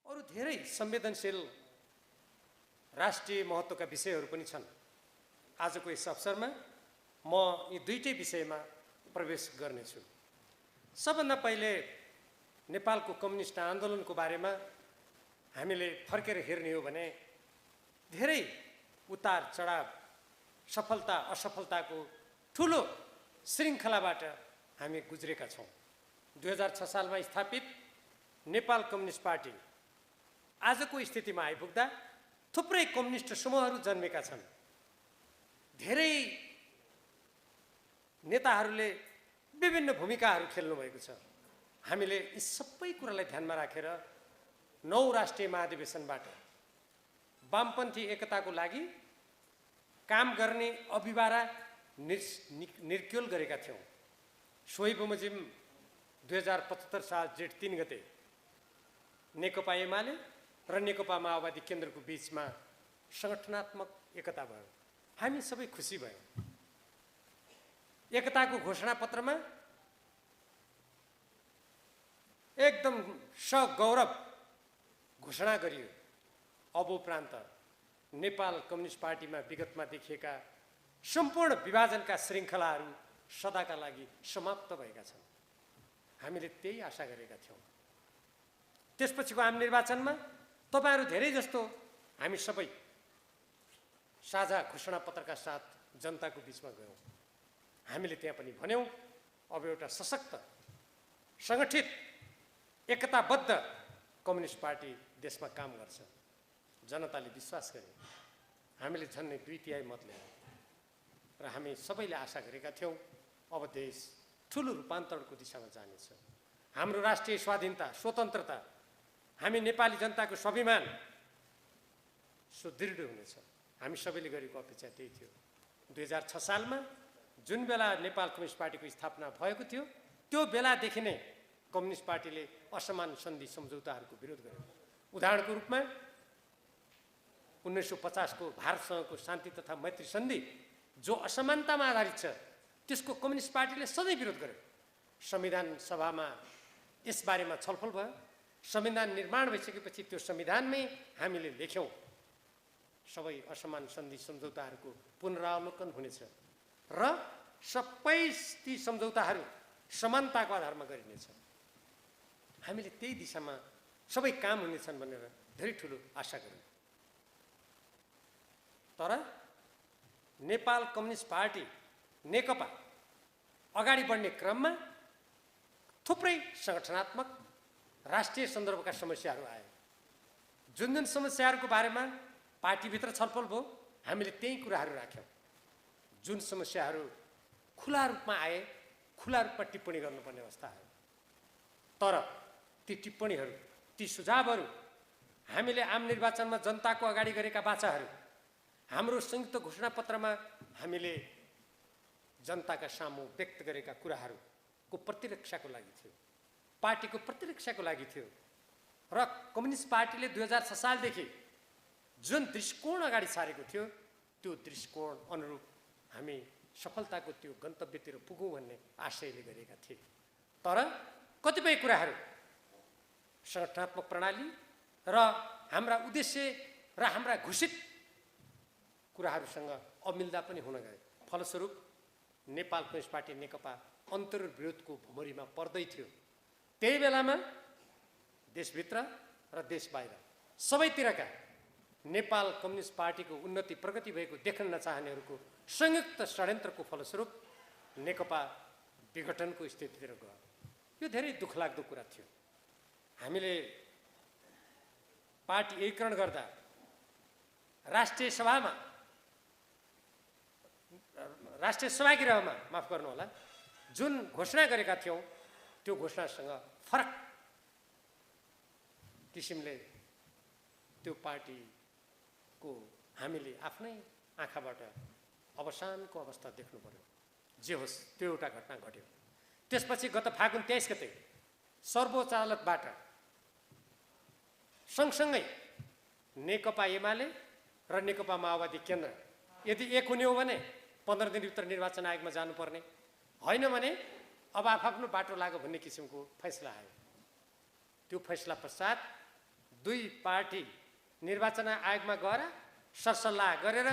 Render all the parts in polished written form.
अरु धेरै संवेदनशील राष्ट्रिय महत्त्वका विषयहरू पनि छन्। आजको यस अवसरमा म यी दुईटै विषयमा प्रवेश गर्नेछु। सबभन्दा पहिले नेपालको कम्युनिस्ट आन्दोलनको बारेमा हामीले फर्केर हेर्ने हो भने धेरै उतार चढाव, सफलता असफलताको ठुलो श्रृङ्खलाबाट हामी गुज्रेका छौँ। 2006 सालमा स्थापित नेपाल कम्युनिस्ट पार्टी आजको स्थितिमा आइपुग्दा थुप्रै कम्युनिस्ट समूहहरू जन्मेका छन्। धेरै नेताहरूले विभिन्न भूमिकाहरू खेल्नुभएको छ। हामीले यी सबै कुरालाई ध्यानमा राखेर 9 राष्ट्रिय महाधिवेशनबाट वामपन्थी एकताको लागि काम गर्ने अभिवारा निर्क्योल गरेका थियौँ। सोही बमोजिम 2075 साल जेठ 3 गते नेकपा एमाले र नेकपा माओवादी केन्द्रको बीचमा सङ्गठनात्मक एकता भयो। हामी सबै खुसी भयौँ। एकताको घोषणापत्रमा एकदम सगौरव घोषणा गरियो। अब उपरान्त नेपाल कम्युनिस्ट पार्टीमा विगतमा देखिएका सम्पूर्ण विभाजनका श्रृङ्खलाहरू सदाका लागि समाप्त भएका छन्। हामीले त्यही आशा गरेका थियौँ। त्यसपछिको आम निर्वाचनमा तपाईहरू धेरै जस्तो हामी सबै साझा घोषणापत्रका साथ जनताको बिचमा गयौँ। हामीले त्यहाँ पनि भन्यौँ, अब एउटा सशक्त, सङ्गठित, एकताबद्ध कम्युनिस्ट पार्टी देशमा काम गर्छ। जनताले विश्वास गरे। हामीले झन्डै 2/3 मत ल्यायौँ र हामी सबैले आशा गरेका थियौँ अब देश ठुलो रूपान्तरणको दिशामा जानेछ। हाम्रो राष्ट्रिय स्वाधीनता, स्वतन्त्रता, हामी नेपाली जनताको स्वाभिमान सुदृढ हुनेछ। हामी सबैले गरेको अपेक्षा त्यही थियो। 2006 सालमा जुन बेला नेपाल कम्युनिस्ट पार्टीको स्थापना भएको थियो, त्यो बेलादेखि नै कम्युनिस्ट पार्टीले असमान सन्धि सम्झौताहरूको विरोध गर्यो। उदाहरणको रूपमा 1950 को भारतसँगको शान्ति तथा मैत्री सन्धि जो असमानतामा आधारित छ, त्यसको कम्युनिस्ट पार्टीले सधैँ विरोध गर्यो। संविधान सभामा यसबारेमा छलफल भयो। संविधान निर्माण भइसकेपछि त्यो संविधानमै हामीले लेख्यौँ सबै असमान सन्धि सम्झौताहरूको पुनरावलोकन हुनेछ र सबै ती सम्झौताहरू समानताको आधारमा गरिनेछ। हामीले त्यही दिशामा सबै काम हुनेछन् भनेर धेरै ठुलो आशा गर्यौँ। तर नेपाल कम्युनिस्ट पार्टी नेकपा अगाडि बढ्ने क्रममा थुप्रै सङ्गठनात्मक राष्ट्रिय सन्दर्भका समस्याहरू आए। जुन जुन समस्याहरूको बारेमा पार्टीभित्र छलफल भयो, हामीले त्यही कुराहरू राख्यौँ। जुन समस्याहरू खुला रूपमा आए, खुला रूपमा टिप्पणी गर्नुपर्ने अवस्था आयो। तर ती टिप्पणीहरू, ती सुझावहरू हामीले आम निर्वाचनमा जनताको अगाडि गरेका बाचाहरू, हाम्रो संयुक्त घोषणापत्रमा हामीले जनताका सामु व्यक्त गरेका कुराहरूको प्रतिरक्षाको लागि थियो, पार्टीको प्रतिरक्षाको लागि थियो। र कम्युनिस्ट पार्टीले 2006 सालदेखि जुन दृष्टिकोण अगाडि सारेको थियो, त्यो दृष्टिकोण अनुरूप हामी सफलताको त्यो गन्तव्यतिर पुगौँ भन्ने आशयले गरेका थिए। तर कतिपय कुराहरू सङ्गठनात्मक प्रणाली र हाम्रा उद्देश्य र हाम्रा घोषित कुराहरूसँग अमिल्दा पनि हुन गए। फलस्वरूप नेपाल कम्युनिस्ट पार्टी नेकपा अन्तर्विरोधको भुमरीमा पर्दै थियो। त्यही बेलामा देशभित्र र देश बाहिर सबैतिरका नेपाल कम्युनिस्ट पार्टीको उन्नति प्रगति भएको देख्न नचाहनेहरूको संयुक्त षड्यन्त्रको फलस्वरूप नेकपा विघटनको स्थितितिर गयो। यो धेरै दुःखलाग्दो कुरा थियो। हामीले पार्टी एकीकरण गर्दा राष्ट्रिय सभागृहमा माफ गर्नुहोला, जुन घोषणा गरेका थियौँ त्यो घोषणासँग फरक किसिमले त्यो पार्टीको हामीले आफ्नै आँखाबाट अवसानको अवस्था देख्नु पर्यो। जे होस्, त्यो एउटा घटना घट्यो। त्यसपछि गत फागुन 23 गते सर्वोच्च अदालतबाट सँगसँगै नेकपा एमाले र नेकपा माओवादी केन्द्र यदि एक हुने हो भने 15 दिनभित्र निर्वाचन आयोगमा जानुपर्ने, होइन भने अब आफ्नो बाटो लाग्यो भन्ने किसिमको फैसला आयो। त्यो फैसला पश्चात दुई पार्टी निर्वाचन आयोगमा गएर सरसल्लाह गरेर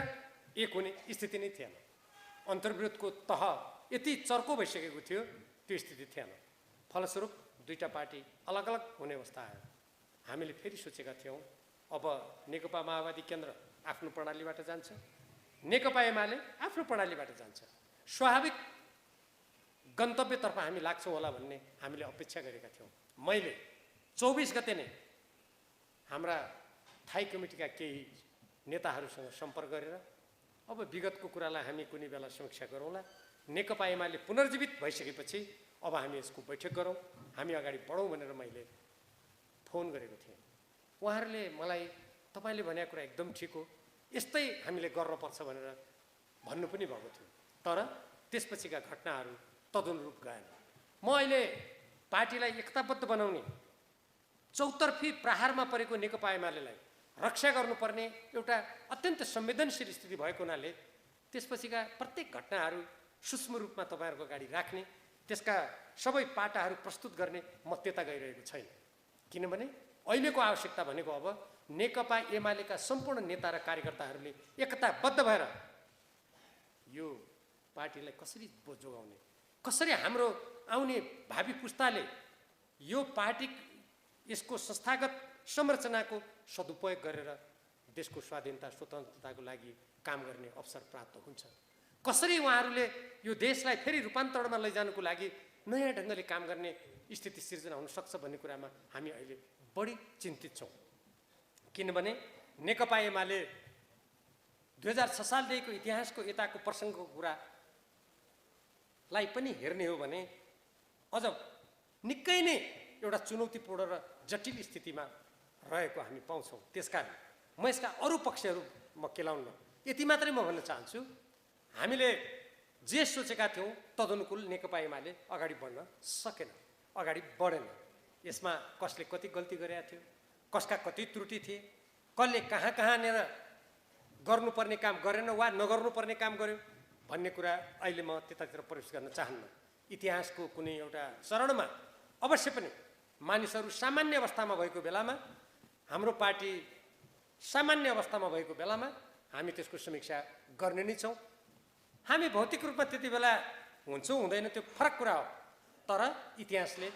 एक हुने स्थिति नै थिएन। अन्तर्विरोधको तह यति चर्को भइसकेको थियो, त्यो स्थिति थिएन। फलस्वरूप दुईटा पार्टी अलग अलग हुने अवस्था आयो। हामीले फेरि सोचेका थियौँ अब नेकपा माओवादी केन्द्र आफ्नो प्रणालीबाट जान्छ, नेकपा एमाले आफ्नो प्रणालीबाट जान्छ, स्वाभाविक गन्तव्यतर्फ हामी लाग्छौँ होला भन्ने हामीले अपेक्षा गरेका थियौँ। मैले 24 गते नै हाम्रा थाई कमिटीका केही नेताहरूसँग सम्पर्क गरेर अब विगतको कुरालाई हामी कुनै बेला समीक्षा गरौँला, नेकपा एमाले पुनर्जीवित भइसकेपछि अब हामी यसको बैठक गरौँ, हामी अगाडि बढौँ भनेर मैले फोन गरेको थिएँ। उहाँहरूले मलाई तपाईँले भनेको कुरा एकदम ठिक हो, यस्तै हामीले गर्नुपर्छ भनेर भन्नु पनि भएको थियो। तर त्यसपछिका घटनाहरू तदनुरूप गएन। म अहिले पार्टीलाई एकताबद्ध बनाउने, चौतर्फी प्रहारमा परेको नेकपा एमालेलाई रक्षा गर्नुपर्ने एउटा अत्यन्त संवेदनशील स्थिति भएको हुनाले त्यसपछिका प्रत्येक घटनाहरू सूक्ष्म रूपमा तपाईँहरूको अगाडि राख्ने, त्यसका सबै पाटाहरू प्रस्तुत गर्ने म त्यता गइरहेको छैन। किनभने अहिलेको आवश्यकता भनेको अब नेकपा एमालेका सम्पूर्ण नेता र कार्यकर्ताहरूले एकताबद्ध भएर यो पार्टीलाई कसरी जोगाउने, कसरी हाम्रो आउने भावी पुस्ताले यो पार्टी यसको संस्थागत संरचनाको सदुपयोग गरेर देशको स्वाधीनता स्वतन्त्रताको लागि काम गर्ने अवसर प्राप्त हुन्छ, कसरी उहाँहरूले यो देशलाई फेरि रूपान्तरणमा लैजानुको लागि नयाँ ढङ्गले काम गर्ने स्थिति सिर्जना हुन सक्छ भन्ने कुरामा हामी अहिले बढी चिन्तित छौँ। किनभने नेकपा एमाले 2006 सालदेखिको इतिहासको यताको प्रसङ्गको कुरालाई पनि हेर्ने हो भने अझ निकै नै एउटा चुनौतीपूर्ण र जटिल स्थितिमा रहेको हामी पाउँछौँ। त्यसकारण म यसका अरू पक्षहरू म केलाउन्न, यति मात्रै म भन्न चाहन्छु, हामीले जे सोचेका थियौँ तदनुकूल नेकपा एमाले अगाडि बढ्न सकेन, अगाडि बढेन। यसमा कसले कति गल्ती गरेका थियो, कसका कति त्रुटि थिए, कसले कहाँनिर गर्नुपर्ने काम गरेन वा नगर्नुपर्ने काम गर्यो भन्ने कुरा अहिले म त्यतातिर प्रवेश गर्न चाहन्न। इतिहासको कुनै एउटा चरणमा अवश्य पनि मानिसहरू सामान्य अवस्थामा भएको बेलामा, हाम्रो पार्टी सामान्य अवस्थामा भएको बेलामा हामी त्यसको समीक्षा गर्ने नै छौँ। हामी भौतिक रूपमा त्यति बेला हुन्छौँ हुँदैन त्यो फरक कुरा हो, तर इतिहासले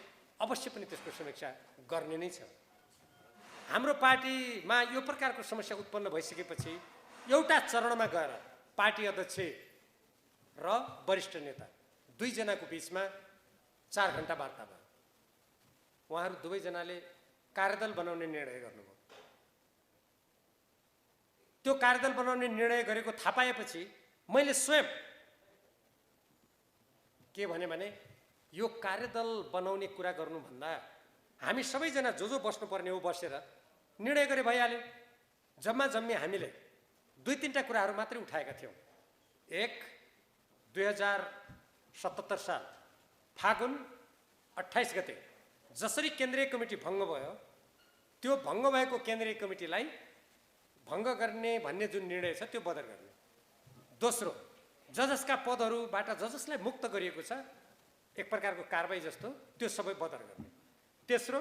अवश्य पनि त्यसको समीक्षा गर्ने नै छ। हाम्रो पार्टीमा यो प्रकारको समस्या उत्पन्न भइसकेपछि एउटा चरणमा गएर पार्टी अध्यक्ष र वरिष्ठ नेता दुईजनाको बिचमा 4 घण्टा वार्ता भयो। उहाँहरू दुवैजनाले कार्यदल बनाउने निर्णय गर्नुभयो। त्यो कार्यदल बनाउने निर्णय गरेको थाहा पाएपछि मैले स्वयं के भने यो कार्यदल बनाउने कुरा गर्नुभन्दा हामी सबैजना जो बस्नुपर्ने हो बसेर निर्णय गरे भइहाल्यो। जम्मी हामीले 2-3टा कुराहरू मात्रै उठाएका थियौँ। एक, 2077 साल फागुन 28 गते जसरी केन्द्रीय कमिटी भङ्ग भयो, त्यो भङ्ग भएको केन्द्रीय कमिटीलाई भङ्ग गर्ने भन्ने जुन निर्णय छ त्यो बदर गर्ने। दोस्रो, जसका पदहरूबाट जसलाई मुक्त गरिएको छ एक प्रकारको कारबाही जस्तो, त्यो सबै बदर गर्ने। तेस्रो,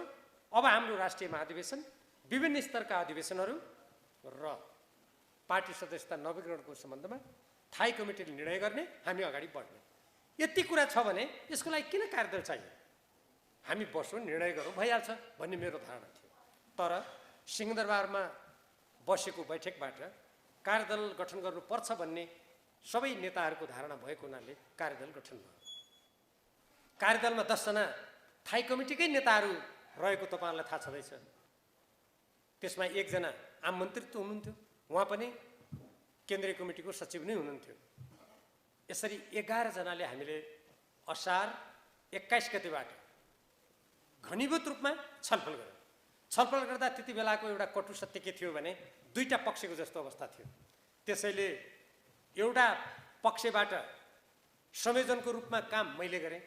अब हाम्रो राष्ट्रिय महाधिवेशन, विभिन्न स्तरका अधिवेशनहरू र पार्टी सदस्यता नवीकरणको सम्बन्धमा थाई कमिटीले निर्णय गर्ने, हामी अगाडि बढ्ने। यति कुरा छ भने यसको लागि किन कार्यदल चाहियो? हामी बसौँ, निर्णय गरौँ, भइहाल्छ भन्ने मेरो धारणा थियो। तर सिंहदरबारमा बसेको बैठकबाट कार्यदल गठन गर्नुपर्छ भन्ने सबै नेताहरूको धारणा भएको हुनाले कार्यदल गठन भयो। कार्यदलमा 10 जना थाई कमिटीकै नेताहरू रहेको तपाईँहरूलाई थाहा छँदैछ। त्यसमा 1 जना आम मन्त्रीत्व हुनुहुन्थ्यो, उहाँ पनि केन्द्रीय कमिटीको सचिव नै हुनुहुन्थ्यो। यसरी 11 जनाले हामीले असार 21 गतेबाट घनीभूत रूपमा छलफल गर्यौँ। छलफल गर्दा त्यति बेलाको एउटा कटु सत्य के थियो भने दुईटा पक्षको जस्तो अवस्था थियो। त्यसैले एउटा पक्षबाट संयोजनको रूपमा काम मैले गरेँ,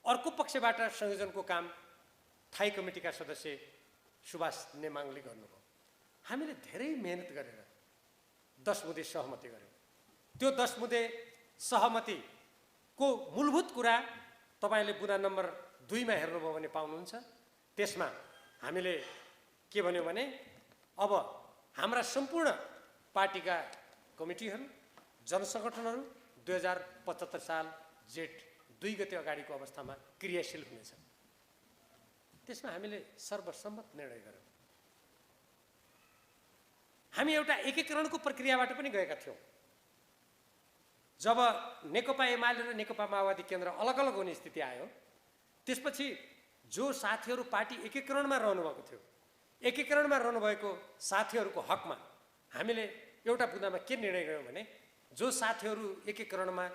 अर्को पक्षबाट संयोजनको काम थाई कमिटीका सदस्य सुभाष नेमाङले गर्नुभयो। हामीले धेरै मेहनत गरेर 10 बुँदे सहमति गर्यौँ। त्यो 10 बुँदे सहमतिको मूलभूत कुरा तपाईँले बुँदा नम्बर 2 मा हेर्नुभयो भने पाउनुहुन्छ। त्यसमा हामीले के भन्यो भने अब हाम्रा सम्पूर्ण पार्टीका कमिटीहरू जनसङ्गठनहरू 2075 साल जेठ 2 गते अगाडिको अवस्थामा क्रियाशील हुनेछ। त्यसमा हामीले सर्वसम्मत निर्णय गर्यौँ। हामी एउटा एकीकरणको प्रक्रियाबाट पनि गएका थियौँ। जब नेकपा एमाले र नेकपा माओवादी केन्द्र अलग अलग हुने स्थिति आयो, त्यसपछि जो साथीहरू पार्टी एकीकरणमा रहनुभएको थियो, एकीकरणमा रहनुभएको साथीहरूको हकमा हामीले एउटा बुँदामा के निर्णय गर्यौँ भने जो साथीहरू एकीकरणमा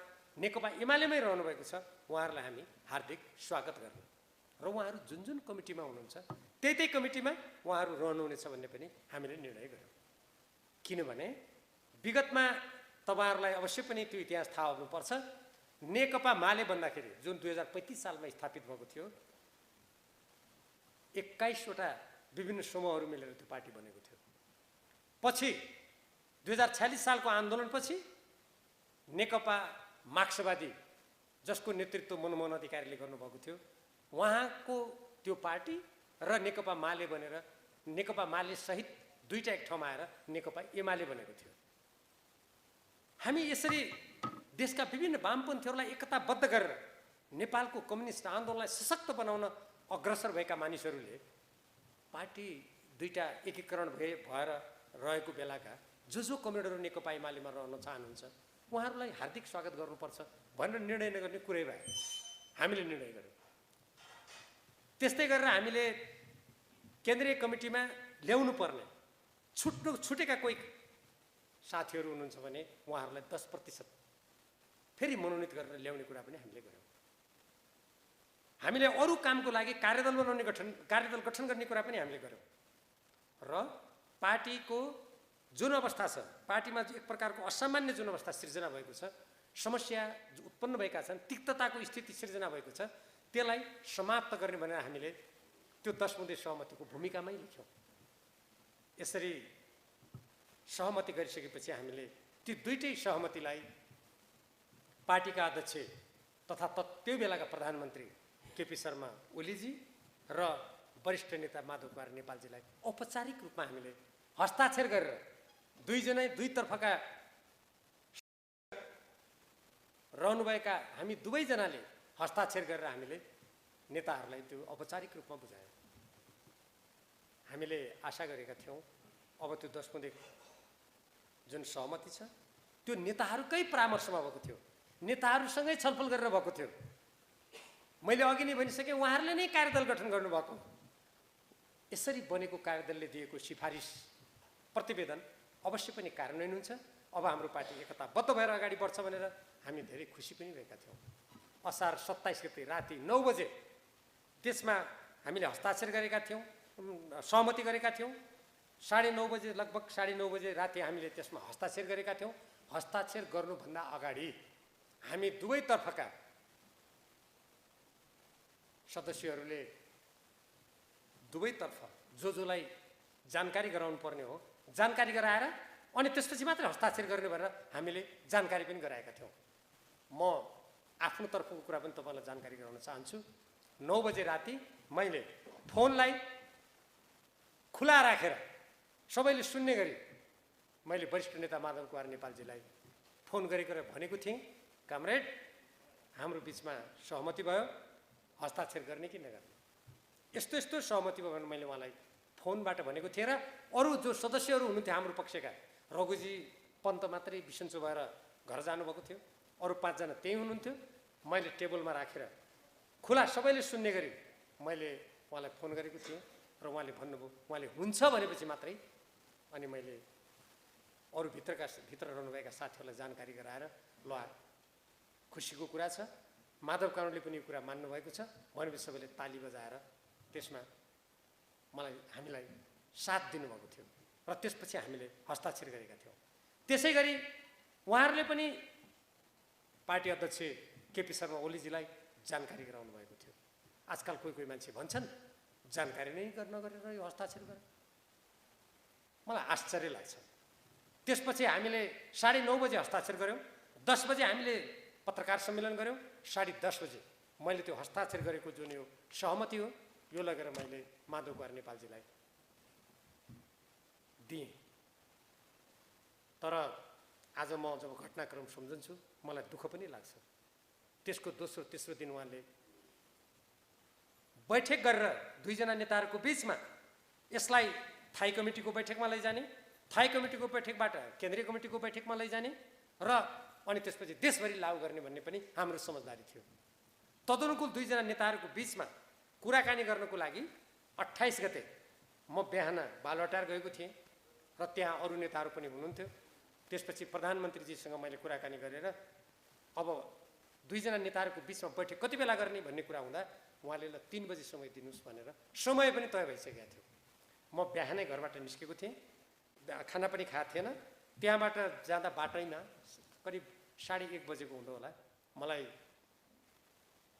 नेकपा एमालेमै रहनुभएको छ उहाँहरूलाई हामी हार्दिक स्वागत गर्छौँ र उहाँहरू जुन जुन कमिटीमा हुनुहुन्छ त्यही कमिटीमा उहाँहरू रहनुहुनेछ भन्ने पनि हामीले निर्णय गर्यौँ। किनभने विगतमा तपाईहरुलाई अवश्य पनि त्यो इतिहास थाहा हुनुपर्छ। नेकपा माले भन्दाखेरि जुन 2035 सालमा स्थापित भएको थियो, 21 वटा विभिन्न समूहहरू मिलेर त्यो पार्टी बनेको थियो। पछि 2046 सालको आन्दोलनपछि नेकपा मार्क्सवादी जसको नेतृत्व मनमोहन अधिकारीले गर्नुभएको थियो, उहाँको त्यो पार्टी र नेकपा माले बनेर नेकपा माले सहित दुईटा एक ठाउँमा आएर नेकपा एमाले बनेको थियो। हामी यसरी देशका विभिन्न वामपन्थीहरूलाई एकताबद्ध गरेर नेपालको कम्युनिस्ट आन्दोलनलाई सशक्त बनाउन अग्रसर भएका मानिसहरूले पार्टी दुईटा एकीकरण भएर रहेको बेलाका जो कमरेडहरू नेकपा एमालेमा रहन चाहनुहुन्छ उहाँहरूलाई हार्दिक स्वागत गर्नुपर्छ भनेर निर्णय नगर्ने कुरै भए हामीले निर्णय गर्यौँ। त्यस्तै गरेर हामीले केन्द्रीय कमिटीमा ल्याउनु पर्ने छुटेका कोही साथीहरू हुनुहुन्छ भने उहाँहरूलाई 10% फेरि मनोनित गरेर ल्याउने कुरा पनि हामीले गर्यौँ। हामीले अरू कामको लागि कार्यदल गठन गर्ने कुरा पनि हामीले गर्यौँ र पार्टीको जुन अवस्था छ, पार्टीमा एक प्रकारको असामान्य जुन अवस्था सिर्जना भएको छ, समस्या उत्पन्न भएका छन्, तिक्तताको स्थिति सिर्जना भएको छ, त्यसलाई समाप्त गर्ने भनेर हामीले त्यो 10 बुँदे सहमतिको भूमिकामै लेख्यौँ। यसरी सहमति गरिसकेपछि हामीले ती दुईटै सहमतिलाई पार्टीका अध्यक्ष तथा त्यो बेलाका प्रधानमन्त्री केपी शर्मा ओलीजी र वरिष्ठ नेता माधव कुमार नेपालजीलाई औपचारिक रूपमा हामीले हस्ताक्षर गरेर दुई तर्फका रहनुभएका हामी दुवैजनाले हस्ताक्षर गरेर हामीले नेताहरूलाई त्यो औपचारिक रूपमा बुझायौँ। हामीले आशा गरेका थियौँ अब त्यो 10 बुँदे जुन सहमति छ त्यो नेताहरूकै परामर्शमा भएको थियो, नेताहरूसँगै छलफल गरेर भएको थियो। मैले अघि नै भनिसकेँ, उहाँहरूले नै कार्यदल गठन गर्नुभएको। यसरी बनेको कार्यदलले दिएको सिफारिस प्रतिवेदन अवश्य पनि कार्यान्वयन हुन्छ। अब हाम्रो पार्टी एकताबद्ध भएर अगाडि बढ्छ भनेर हामी धेरै खुसी पनि भएका थियौँ। असार 27 गते राति 9 बजे त्यसमा हामीले हस्ताक्षर गरेका थियौँ, सहमति गरेका थियौँ। 9:30 बजे लगभग 9:30 बजे राति हामीले त्यसमा हस्ताक्षर गरेका थियौँ। हस्ताक्षर गर्नुभन्दा अगाडि हामी दुवैतर्फका सदस्यहरूले दुवैतर्फ जोलाई जानकारी गराउनु पर्ने हो, जानकारी गराएर अनि त्यसपछि मात्रै हस्ताक्षर गर्ने भनेर हामीले जानकारी पनि गराएका थियौँ। म आफ्नो तर्फको कुरा पनि तपाईँलाई जानकारी गराउन चाहन्छु। 9 बजे राति मैले फोनलाई खुला राखेर सबैले सुन्ने गरी मैले वरिष्ठ नेता माधव कुमार नेपालजीलाई फोन गरेर भनेको थिएँ, कामरेड हाम्रो बिचमा सहमति भयो, हस्ताक्षर गर्ने कि नगर्ने, यस्तो सहमति भयो भने मैले उहाँलाई फोनबाट भनेको थिएँ। र अरू जो सदस्यहरू हुनुहुन्थ्यो हाम्रो पक्षका, रघुजी पन्त मात्रै बिसन्चो भएर घर जानुभएको थियो, अरू 5 जना त्यही हुनुहुन्थ्यो। मैले टेबलमा राखेर खुला सबैले सुन्ने गरी मैले उहाँलाई फोन गरेको थिएँ र उहाँले भन्नुभयो, उहाँले हुन्छ भनेपछि मात्रै अनि मैले अरू भित्र रहनुभएका साथीहरूलाई जानकारी गराएर ल खुसीको कुरा छ, माधव कानुले पनि यो कुरा मान्नुभएको छ भनेपछि सबैले ताली बजाएर त्यसमा हामीलाई साथ दिनुभएको थियो र त्यसपछि हामीले हस्ताक्षर गरेका थियौँ। त्यसै गरी उहाँहरूले पनि पार्टी अध्यक्ष केपी शर्मा ओलीजीलाई जानकारी गराउनु भएको थियो। आजकल कोही मान्छे भन्छन् जानकारी नै नगरेर यो हस्ताक्षर गरे, मलाई आश्चर्य लाग्छ। त्यसपछि हामीले 9:30 बजे हस्ताक्षर गऱ्यौँ। 10 बजे हामीले पत्रकार सम्मेलन गऱ्यौँ। 10:30 बजे मैले त्यो हस्ताक्षर गरेको जुन यो सहमति हो यो लगेर मैले माधव कुमार नेपालजीलाई दिएँ। तर आज म जब घटनाक्रम सम्झन्छु मलाई दुःख पनि लाग्छ। त्यसको दोस्रो तेस्रो दिन उहाँले बैठक गरेर दुईजना नेताहरूको बिचमा यसलाई थाई कमिटीको बैठकमा लैजाने, थाई कमिटीको बैठकबाट केन्द्रीय कमिटीको बैठकमा लैजाने र अनि त्यसपछि देशभरि लागू गर्ने भन्ने पनि हाम्रो समझदारी थियो। तदनुकूल दुईजना नेताहरूको बिचमा कुराकानी गर्नको लागि 28 गते म बिहान बालुवाटार गएको थिएँ र त्यहाँ अरू नेताहरू पनि हुनुहुन्थ्यो। त्यसपछि प्रधानमन्त्रीजीसँग मैले कुराकानी गरेर अब दुईजना नेताहरूको बिचमा बैठक कति बेला गर्ने भन्ने कुरा हुँदा उहाँले ल 3 बजी समय दिनुहोस् भनेर समय पनि तय भइसकेको थियो। म बिहानै घरबाट निस्केको थिएँ, खाना पनि खाएको थिएन। त्यहाँबाट जाँदा बाटैमा करिब 1:30 बजेको हुँदो होला मलाई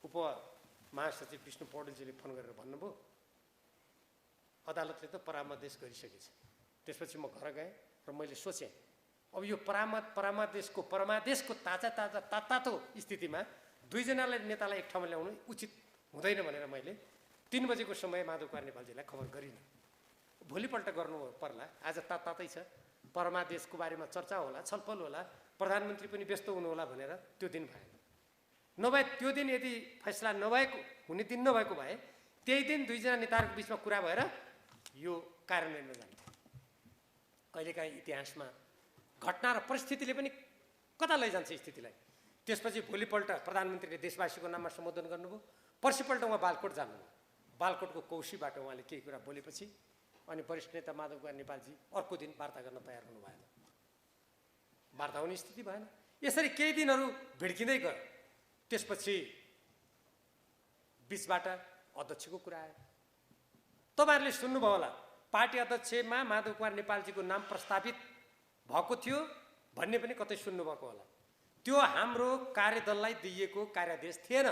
उप महासचिव विष्णु पौडेलजीले फोन गरेर भन्नुभयो अदालतले त परामर्श गरिसकेछ। त्यसपछि म घर गएँ र मैले सोचेँ अब यो परमादेशको तातो स्थितिमा दुईजनालाई नेतालाई एक ठाउँमा ल्याउनु उचित हुँदैन भनेर मैले 3 बजेको समय माधव कुमार नेपालजीलाई खबर गरिनँ। भोलिपल्ट गर्नु पर्ला, आज तातै छ, परमादेशको बारेमा चर्चा होला, छलफल होला, प्रधानमन्त्री पनि व्यस्त हुनुहोला भनेर त्यो दिन भएन। नभए त्यो दिन यदि फैसला नभएको हुने दिन नभएको भए त्यही दिन दुईजना नेताहरूको बिचमा कुरा भएर यो कार्यान्वयनमा जान्थ्यो। कहिलेकाहीँ इतिहासमा घटना र परिस्थितिले पनि कता लैजान्छ स्थितिलाई। त्यसपछि भोलिपल्ट प्रधानमन्त्रीले देशवासीको नाममा सम्बोधन गर्नुभयो। पर्सिपल्ट उहाँ बालकोट जानुभयो। बालकोटको कौशीबाट उहाँले केही कुरा बोलेपछि अनि वरिष्ठ नेता माधव कुमार नेपालजी अर्को दिन वार्ता गर्न तयार हुनु भएन, वार्ता हुने स्थिति भएन। यसरी केही दिनहरू भिड्किँदै गयो। त्यसपछि बिचबाट अध्यक्षको कुरा आयो। तपाईहरुले सुन्नुभयो होला, पार्टी अध्यक्षमा माधव कुमार नेपालजीको नाम प्रस्तावित भएको थियो भन्ने पनि कतै सुन्नुभएको होला। त्यो हाम्रो कार्यदललाई दिइएको कार्यादेश थिएन।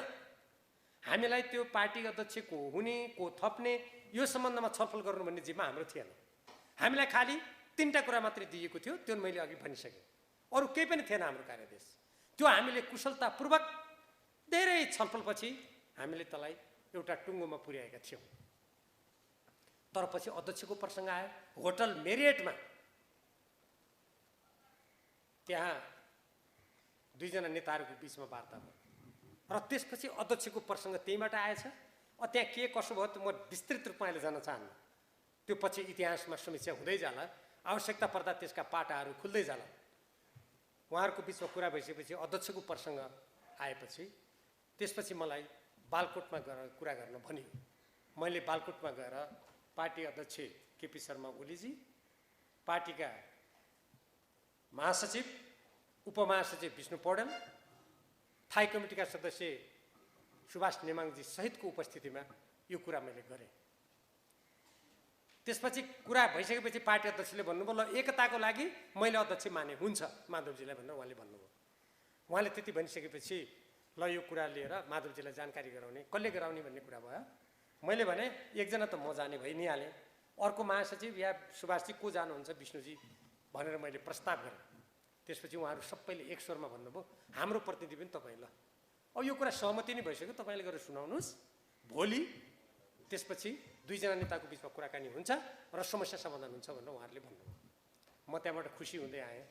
हामीलाई त्यो पार्टी अध्यक्षको हुने को थप्ने यो सम्बन्धमा छलफल गर्नु भन्ने जिम्मा हाम्रो थिएन। हामीलाई खाली 3टा कुरा मात्रै दिएको थियो, त्यो मैले अघि भनिसकेँ। अरु केही पनि थिएन हाम्रो कार्यादेश। त्यो हामीले कुशलतापूर्वक धेरै छलफलपछि हामीले त्यसलाई एउटा टुङ्गोमा पुर्याएका थियौँ। तर पछि अध्यक्षको प्रसङ्ग आयो। होटल मेरियटमा त्यहाँ दुईजना नेताहरूको बिचमा वार्ता भयो र त्यसपछि अध्यक्षको प्रसङ्ग त्यहीबाट आएछ। त्यहाँ के कसो भयो म विस्तृत रूपमा अहिले जान चाहन्न। त्यो पछि इतिहासमा समीक्षा हुँदै जाला, आवश्यकता पर्दा त्यसका पाटाहरू खुल्दै जाला। उहाँहरूको बिचमा कुरा भइसकेपछि अध्यक्षको प्रसङ्ग आएपछि त्यसपछि मलाई बालकोटमा गएर कुरा गर्न भनियो। मैले बालकोटमा गएर पार्टी अध्यक्ष केपी शर्मा ओलीजी, पार्टीका महासचिव उपमहासचिव विष्णु पौडेल, थाई कमिटीका सदस्य सुभाष नेमाङजी सहितको उपस्थितिमा यो कुरा मैले गरेँ। त्यसपछि कुरा भइसकेपछि पार्टी अध्यक्षले भन्नुभयो ल एकताको लागि मैले अध्यक्ष माने हुन्छ माधवजीलाई भनेर उहाँले भन्नुभयो। उहाँले त्यति भनिसकेपछि ल यो कुरा लिएर माधवजीलाई जानकारी गराउने, कसले गराउने भन्ने कुरा भयो। मैले भने एकजना त म जाने भइ नै हालेँ, अर्को महासचिव या सुभाषजी को जानुहुन्छ विष्णुजी भनेर मैले प्रस्ताव गरेँ। त्यसपछि उहाँहरू सबैले एक स्वरमा भन्नुभयो हाम्रो प्रतिनिधि पनि तपाईँ। ल अब यो कुरा सहमति नै भइसक्यो, तपाईँले गरेर सुनाउनुहोस्। भोलि त्यसपछि दुईजना नेताको बिचमा कुराकानी हुन्छ र समस्या समाधान हुन्छ भनेर उहाँहरूले भन्नुभयो। म त्यहाँबाट खुसी हुँदै आएँ।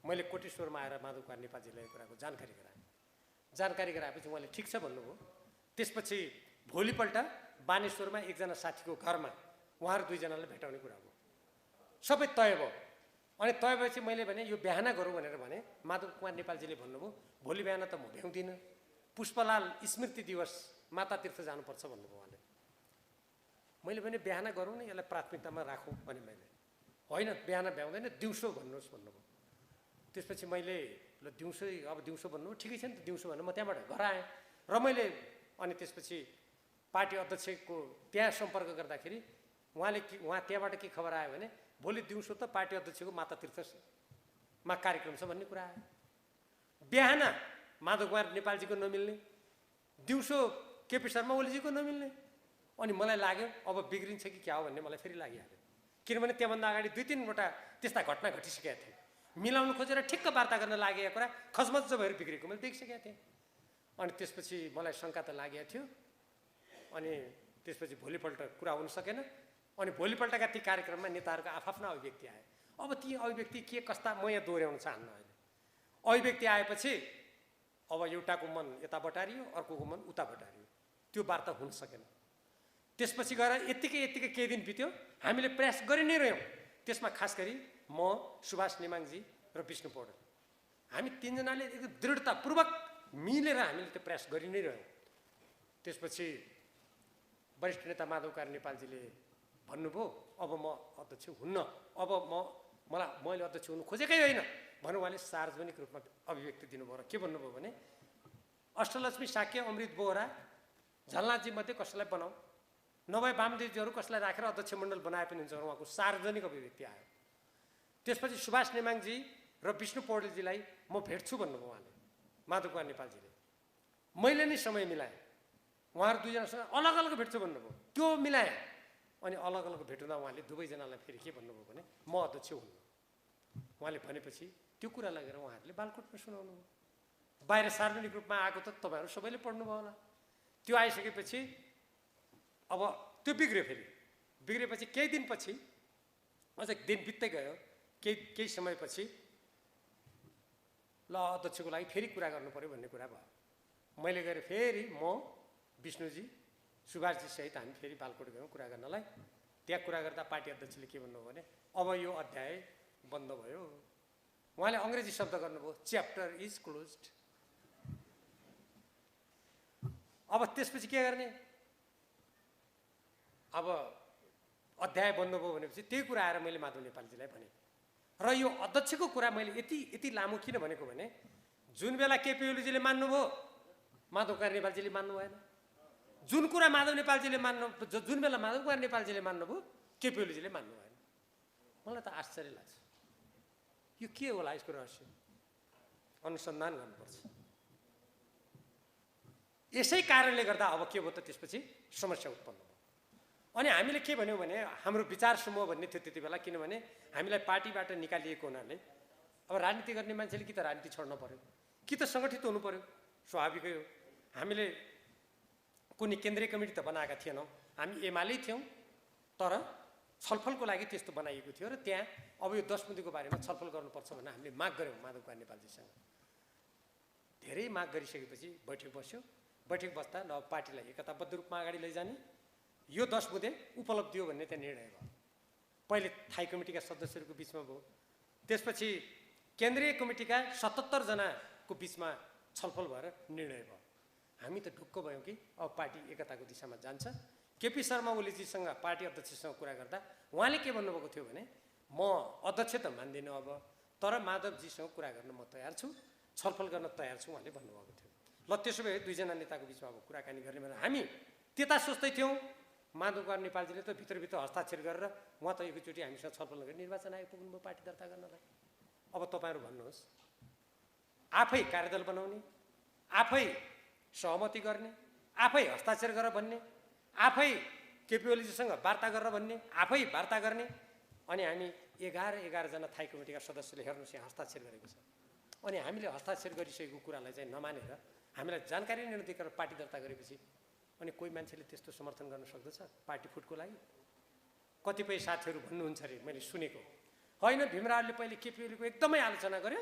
मैले कोटेश्वरमा आएर माधव कुमार नेपालजीलाई यो कुराको जानकारी गराएँ। जानकारी गराएपछि उहाँले ठिक छ भन्नुभयो। त्यसपछि भोलिपल्ट बानेश्वरमा एकजना साथीको घरमा उहाँहरू दुईजनालाई भेटाउने कुरा भयो। सबै तय भयो। अनि तय भएपछि मैले भने यो बिहान गरौँ भनेर भने माधव कुमार नेपालजीले भन्नुभयो भोलि बिहान त म भ्याउँदिनँ, पुष्पलाल स्मृति दिवस माता तीर्थ जानुपर्छ भन्नुभयो उहाँले। मैले भने बिहान गरौँ न, यसलाई प्राथमिकतामा राखौँ भने मैले होइन बिहान भ्याउँदैन दिउँसो भन्नुहोस् भन्नुभयो। त्यसपछि मैले ल दिउँसो अब दिउँसो भन्नुभयो, ठिकै छ नि त दिउँसो भन्नु। म त्यहाँबाट घर आएँ र मैले अनि त्यसपछि पार्टी अध्यक्षको त्यहाँ सम्पर्क गर्दाखेरि उहाँ त्यहाँबाट के खबर आयो भने भोलि दिउँसो त पार्टी अध्यक्षको माता तीर्थमा कार्यक्रम छ भन्ने कुरा आयो। बिहान माधव कुमार नेपालजीको नमिल्ने, दिउँसो केपी शर्मा ओलीजीको नमिल्ने। अनि मलाई लाग्यो अब बिग्रिन्छ कि क्या हो भन्ने मलाई फेरि लागिहाल्यो। किनभने त्यहाँभन्दा अगाडि 2-3 वटा त्यस्ता घटना घटिसकेका थिए। मिलाउनु खोजेर ठिक्क वार्ता गर्न लागेको कुरा खजमज भएर बिग्रेको मैले देखिसकेका थिएँ। अनि त्यसपछि मलाई शङ्का त लागेको थियो। अनि त्यसपछि भोलिपल्ट कुरा हुन सकेन। अनि भोलिपल्टका ती कार्यक्रममा नेताहरूको आफ्ना अभिव्यक्ति आए। अब ती अभिव्यक्ति के कस्ता म यहाँ दोहोऱ्याउन चाहन्न अहिले। अभिव्यक्ति आएपछि अब एउटाको मन यता बटारियो, अर्कोको मन उता बटारियो, त्यो वार्ता हुन सकेन। त्यसपछि गएर यत्तिकै केही दिन बित्यो, हामीले प्रयास गरि नै रह्यौँ। त्यसमा खास गरी म, सुभाष नेमाङजी र विष्णु पौडेल, हामी तीनजनाले एकदम दृढतापूर्वक मिलेर हामीले त्यो प्रयास गरि नै रह्यौँ। त्यसपछि वरिष्ठ नेता माधव कार्य नेपालजीले भन्नुभयो अब म अध्यक्ष हुन्न, अब मैले अध्यक्ष हुनु खोजेकै होइन भनेर उहाँले सार्वजनिक रूपमा अभिव्यक्ति दिनुभयो। र के भन्नुभयो भने अष्टलक्ष्मी साक्य अमृत बोहरा झलनाथजी मध्ये कसैलाई बनाऊ, नभए वामदेवजीहरू कसैलाई राखेर अध्यक्ष मण्डल बनाए पनि हुन्छ, उहाँको सार्वजनिक अभिव्यक्ति आयो। त्यसपछि सुभाष नेमाङजी र विष्णु पौडेलजीलाई म भेट्छु भन्नुभयो उहाँले, माधव कुमार नेपालजीले। मैले नै समय मिलाएँ, उहाँहरू दुईजनासँग अलग अलग भेट्छु भन्नुभयो, त्यो मिलाएँ। अनि अलग अलग भेट्दा उहाँले दुवैजनालाई फेरि के भन्नुभयो भने म अध्यक्ष हुनु। उहाँले भनेपछि त्यो कुरा लगेर उहाँहरूले बालकोटमा सुनाउनु भयो। बाहिर सार्वजनिक रूपमा आएको त तपाईँहरू सबैले पढ्नुभयो होला। त्यो आइसकेपछि अब त्यो बिग्रियो। फेरि बिग्रेपछि केही दिनपछि अझ दिन बित्दै गयो, केही समयपछि ल अध्यक्षको लागि फेरि कुरा गर्नु पर्यो भन्ने कुरा भयो। मैले गएर फेरि म, विष्णुजी, सुभाषजी सहित हामी फेरि बालकोट गयौँ कुरा गर्नलाई। त्यहाँ कुरा गर्दा पार्टी अध्यक्षले के भन्नुभयो भने अब यो अध्याय बन्द भयो। उहाँले अङ्ग्रेजी शब्द गर्नुभयो, च्याप्टर इज क्लोज्ड। अब त्यसपछि के गर्ने? अब अध्याय बन्द भयो भनेपछि त्यही कुरा आएर मैले माधव नेपालजीलाई भने। र यो अध्यक्षको कुरा मैले यति लामो किन भनेको भने जुन बेला केपी ओलीजीले मान्नुभयो माधव कुमार नेपालजीले मान्नु भएन। जुन कुरा माधव नेपालजीले जुन बेला माधव कुमार नेपालजीले मान्नुभयो केपी ओलीजीले मान्नु भएन। मलाई त आश्चर्य लाग्छ, यो के होला? यसको रहस्य अनुसन्धान गर्नुपर्छ। यसै कारणले गर्दा अब के भयो त त्यसपछि समस्या उत्पन्न भयो। अनि हामीले के भन्यौँ भने हाम्रो विचार समूह भन्ने थियो त्यति बेला, किनभने हामीलाई पार्टीबाट निकालिएको हुनाले अब राजनीति गर्ने मान्छेले कि त राजनीति छोड्न पर्यो कि त सङ्गठित हुनु पर्यो, स्वाभाविकै हो। हामीले कुनै केन्द्रीय कमिटी त बनाएका थिएनौँ, हामी एमाले थियौँ, तर छलफलको लागि त्यस्तो बनाइएको थियो। र त्यहाँ अब यो 10 बुँदेको बारेमा छलफल गर्नुपर्छ भनेर हामीले माग गऱ्यौँ माधव कुमार नेपालजीसँग। धेरै माग गरिसकेपछि बैठक बस्यो। बैठक बस्दा ल पार्टीलाई एकताबद्ध रूपमा अगाडि लैजाने, यो 10 बुँदे उपलब्धि हो भन्ने त्यहाँ निर्णय भयो। पहिले थाई कमिटीका सदस्यहरूको बिचमा भयो, त्यसपछि केन्द्रीय कमिटीका 77 जनाको बिचमा छलफल भएर निर्णय भयो। हामी त ढुक्क भयौँ कि अब पार्टी एकताको दिशामा जान्छ। केपी शर्मा ओलीजीसँग पार्टी अध्यक्षसँग कुरा गर्दा उहाँले के भन्नुभएको थियो भने म अध्यक्ष त मान्दिनँ अब, तर माधवजीसँग कुरा गर्न म तयार छु, छलफल गर्न तयार छु उहाँले भन्नुभएको थियो। ल त्यसो भए दुईजना नेताको बिचमा अब कुराकानी गर्ने भनेर हामी त्यता सोच्दै थियौँ। माधव कुमार नेपालजीले त भित्रभित्र हस्ताक्षर गरेर उहाँ त एकैचोटि हामीसँग छलफल गरेर निर्वाचन आयोग पुग्नुभयो पार्टी दर्ता गर्नलाई। अब तपाईँहरू भन्नुहोस्, आफै कार्यदल बनाउने, आफै सहमति गर्ने, आफै हस्ताक्षर गरेर भन्ने, आफै केपी ओलीजीसँग वार्ता गरेर भन्ने, आफै वार्ता गर्ने, अनि हामी 11 जना थाई कमिटीका सदस्यले हेर्नुहोस् यहाँ हस्ताक्षर गरेको छ। अनि हामीले हस्ताक्षर गरिसकेको कुरालाई चाहिँ नमानेर हामीलाई जानकारी नै नदिएर पार्टी दर्ता गरेपछि अनि कोही मान्छेले त्यस्तो समर्थन गर्न सक्दछ पार्टी फुटको लागि? कतिपय साथीहरू भन्नुहुन्छ अरे, मैले सुनेको होइन, भीमरावले पहिले केपी ओलीको एकदमै आलोचना गर्यो,